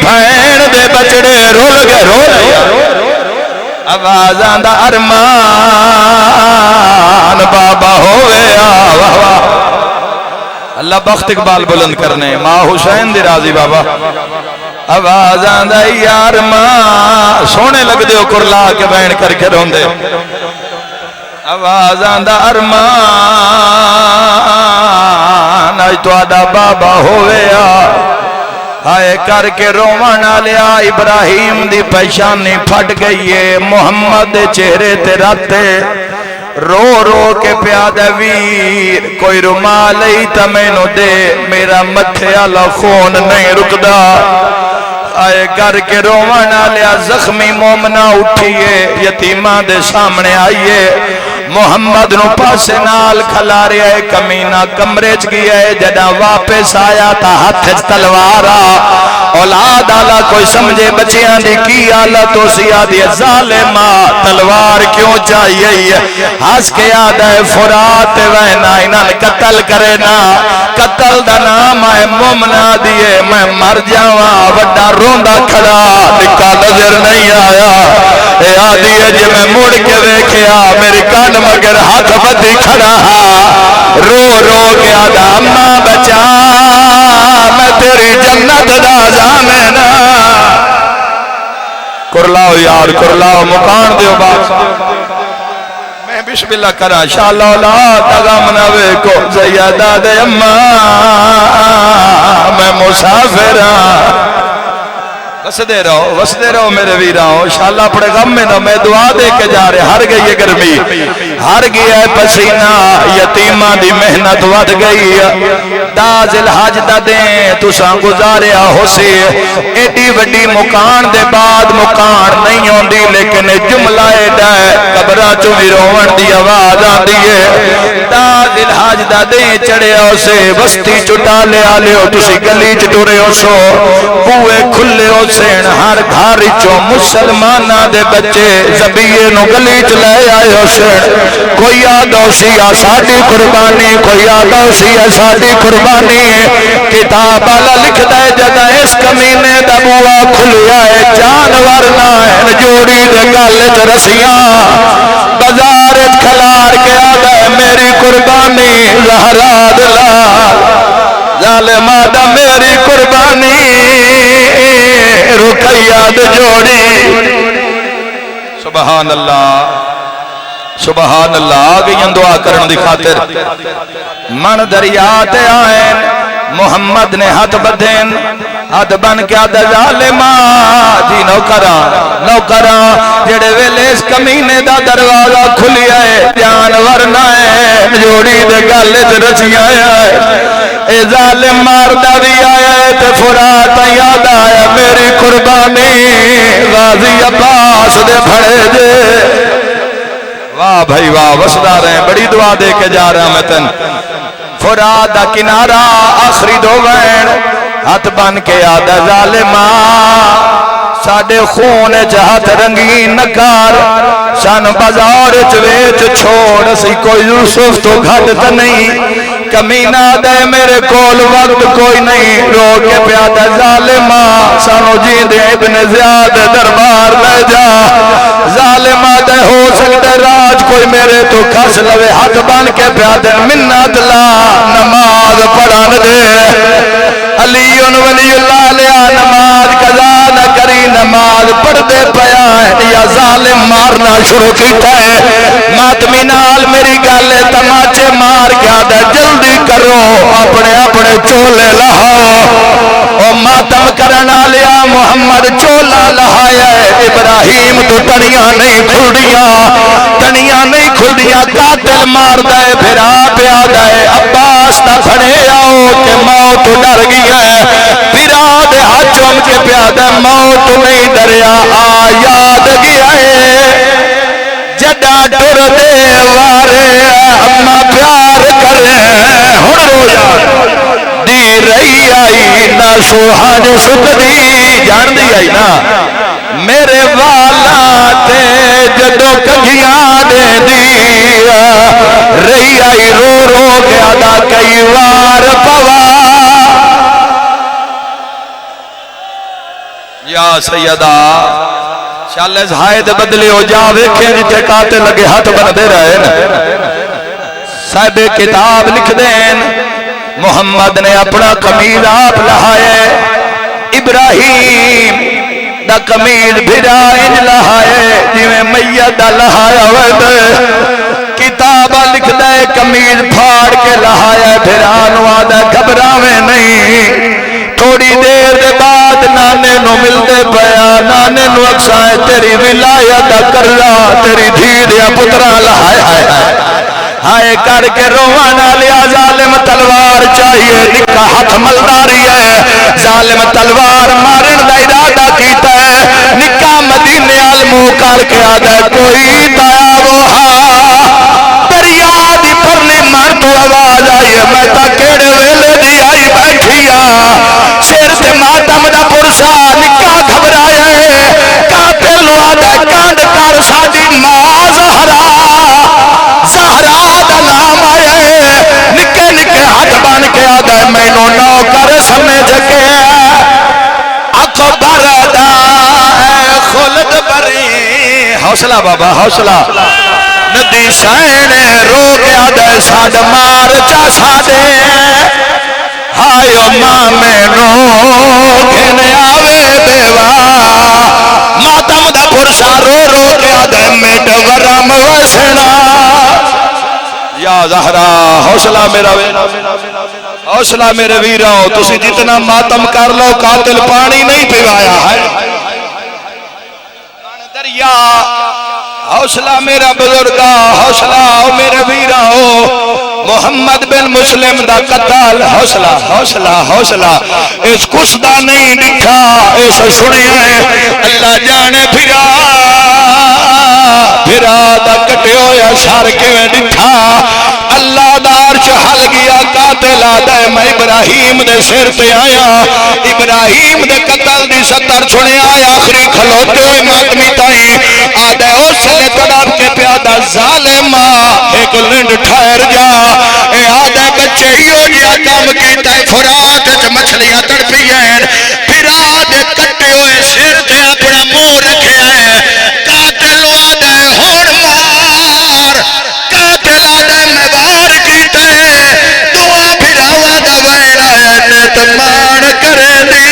भैन दे बचड़े रुल गए, रो आवाज़ां दा अरमान बाबा होवे। वाह वाह अल्लाह बख्त इकबाल बुलंद करने, माँ हुसैन दी राजी बाबा। आवाज आंदा यार मां सोने लगदे हो कुरला के बैन करके रोंदे। आवाज आंदा अरमान अज तुहाडा बाबा होवेया। हाय करके रोवण वालिया इब्राहिम दी परेशानी फट गई है। मुहम्मद दे चेहरे ते राते रो रो के प्यादा वीर कोई रुमाल ही तो मैनू दे, मेरा मथे वाला खून नहीं रुकदा। आए करके रोवण वालिया जख्मी मोमना उठिए यतीमा दे सामने आइए। मुहम्मद नु पासे नाल खलारिया है, कमीना कमरे च गया है। जदा वापस आया ता हाथ च तलवार आ। औलाद आला कोई समझे बच्चियां दी की हालत हो सी। आदि जालिमा तलवार क्यों चाहिए? हंस के याद है फुरात वहना इन्हां कत्ल करे ना। कत्ल दा नाम है मोमना दिए मैं मर जावा। वड्डा रोंदा खड़ा निका नजर नहीं आया। ए आदि जे मैं मुड़ के वेख्या मेरे कान मगर हाथ बदी खड़ा। रो रो के आदा अम्मा बचा मैं तेरी जन्नत दा जामेना। कुरलाओ यार कुरलाओ मुकान दो बात मैं बिस्मिल्लाह करा शाला तगम न वेखो सैयदा दे अम्मा मैं मुसाफिर वसदे रहो मेरे वीराओ शाला अपने गम में ना मैं दुआ दे के जा रहे हर गई है गर्मी हर गया है पसीना यतीमा दी मेहनत वध गई दाजिल हज दा दे तुसा गुजारिया होसी एडी वड्डी मुकान दे बाद मुकान नहीं आउंदी लेकिन जुमला एडा है कब्रां चों भी रोवण दी आवाज आंदी है दाजिल हज दा दे चढ़िया उसे बस्ती चुटा लिया लियो तुसी गली च टुरे सो बूए खुले सेन हर घर चो मुसलमाना दे बच्चे जबीए नु गली च ले आयो सेन कोई आदोसी आ साडी कुर्बानी कोई आदोसी आ साडी कुर्बानी किताब वाला लिखदा है जदा इस कमीने दा बुआ खुलिया है जानवर ना है जोड़ी दे गल च रसियां बाजार च खलार के आदा है मेरी कुर्बानी ज़हरा दिला जालिमा दा मेरी कुर्बानी रुकैया दे जोड़ी सुभान अल्लाह आ गई दुआ करने की खातिर मन दरिया ते आए मोहम्मद ने हाथ बधेन हाथ बन के आदा जालिमा जी नौकरा जेड़े वेले इस कमीने दा दरवाजा खुलिया है जानवर ना है जोड़ी दे गल च रचिया है जालिम मारदा भी आया है ते फुरात याद आया मेरी कुर्बानी गाजी अब्बास दे फड़े जे वाह भाई वाह वसदा रहे बड़ी दुआ दे के जा रहा मैं तन फुरात दा किनारा आखिरी दो वैन हाथ बन के आदा जालिमा साडे खून च हाथ रंगीन नकार सन बाजार च वेच छोड़ असी कोई यूसुफ तो घट तो नहीं कमीना दे मेरे कोल वक्त कोई नहीं रो के प्यादा जालिमा सानू जींदे इब्न ज़ियाद दरबार ले जा जालिमा दे हो सकता राज कोई मेरे तो खस लवे हाथ बन के प्यादे मिन्नत ला नमाज पढ़न दे अली वलीउल्लाह लिया नमाज कज़ा न करी नमाज पढ़ते पया है या जालिम मारना शुरू किया है मातमी नाल मेरी गल तमाचे मार के आदा जल्दी करो अपने अपने चोले लहाओ ओ मातम करना लिया मोहम्मद चोला लहाया है इब्राहिम तो टनिया नहीं खुलदियां कातिल मारदा है फिरा प्यादा है अब्बास दा फड़े आओ के मौत डर गई है फिरा दे हाथ चुम के प्यादा मौत नहीं डरिया आ याद गया है जड़ा टुर दे वारे अम्मा प्यार करे हुण रोया दी रही आई ना सुहाज सुखदी जान दी आई ना मेरे वाला ते जदों कगियां दे दिया रही आई रो रो के आदा कई वार पवा या सैयदा चल हायद बदले हो जा वेखे जिथे काते लगे हाथ बनते रहे साहब किताब लिख देन मोहम्मद ने अपना कमीज आप लहाए इब्राहिम दा कमीज भिरा इंज लहाए जिवें मैयत दा लहाया होवे किताब लिखदा है कमीज फाड़ के लहाया भिरा नु आदा घबरावे नहीं थोड़ी देर के बाद नाने नु मिलते पया नाने नु अक्साए तेरी विलायत दा करला तेरी धी दे पुत्रा लहाया हाय करके रोवन लिया जालिम तलवार चाहिए निका हाथ मलदारी है जालिम तलवार मारन का इरादा कीता है निका मदीने आल मुंह करके आदा कोई ताया वो दरिया दी परली मन तो आवाज आई है मैं ता केड़े वेले दी आई बैठी सिर ते मातम दा पुरसा निका घबराया है कातिल नु आदा कांड कर साडी मां ज़हरा दा नाम आया है निके निके हाथ बन के आदा मैनू नौकर समझ के अकबर दा खुल्द बरी हौसला बाबा हौसला नदी सैन रो के आदा साड मार चा साडे हाय मां मैनू घेने आवे बेवा मातम सा रो रो के आदे मिट वरम वसना। या ज़हरा हौसला मेरा हौसला मेरे वीरो, तुसी जितना मातम कर लो कातिल पानी नहीं पिवाया है दरिया। हौसला मेरा बुजुर्गा, हौसला ओ मेरे वीरा हो। मोहम्मद बिन मुस्लिम दा कत्ल, हौसला हौसला हौसला। इस कुसदा नहीं दिखा, इस सुनिया है अल्लाह जाने फिरा फिरा दा कटे होया सर किवें दिखा। अल्लाह दा अर्श हल गया, कातिल आदा मैं इब्राहिम दे सिर ते आया। इब्राहिम दे कत्ल दी सतर सुनिया, आखिरी खलोते होए मातमी ताई आदा उसले तड़प के प्यादा जालिमा एक लिंड ठहर जा। ए आदा बच्चे इहो जिहा काम कीता फुरात च मछलियां तड़पियां फिरा दे कटे होए सिर ते अपना मुंह रखिया है। कातिल आदा हुण मार, कातिल आदा मैं वार कीता दुआ फिरावा दा वैरा नित मान करे दी।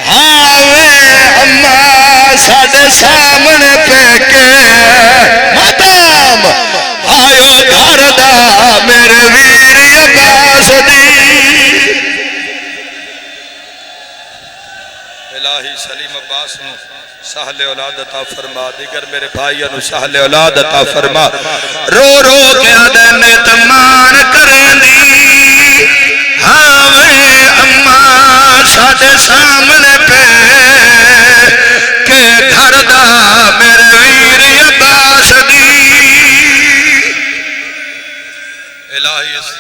हाँ वे अम्मा साडे सामने पेके मातम आयो घर दा मेरे वीर अब्बास दी। इलाही सलीम अब्बास नु सहले औलाद अता फरमा, दिगर मेरे भाइयों नु सहले औलाद अता फरमा। रो रो के आदे नित मान करेंदी। हाँ वे अम्मा साडे सामने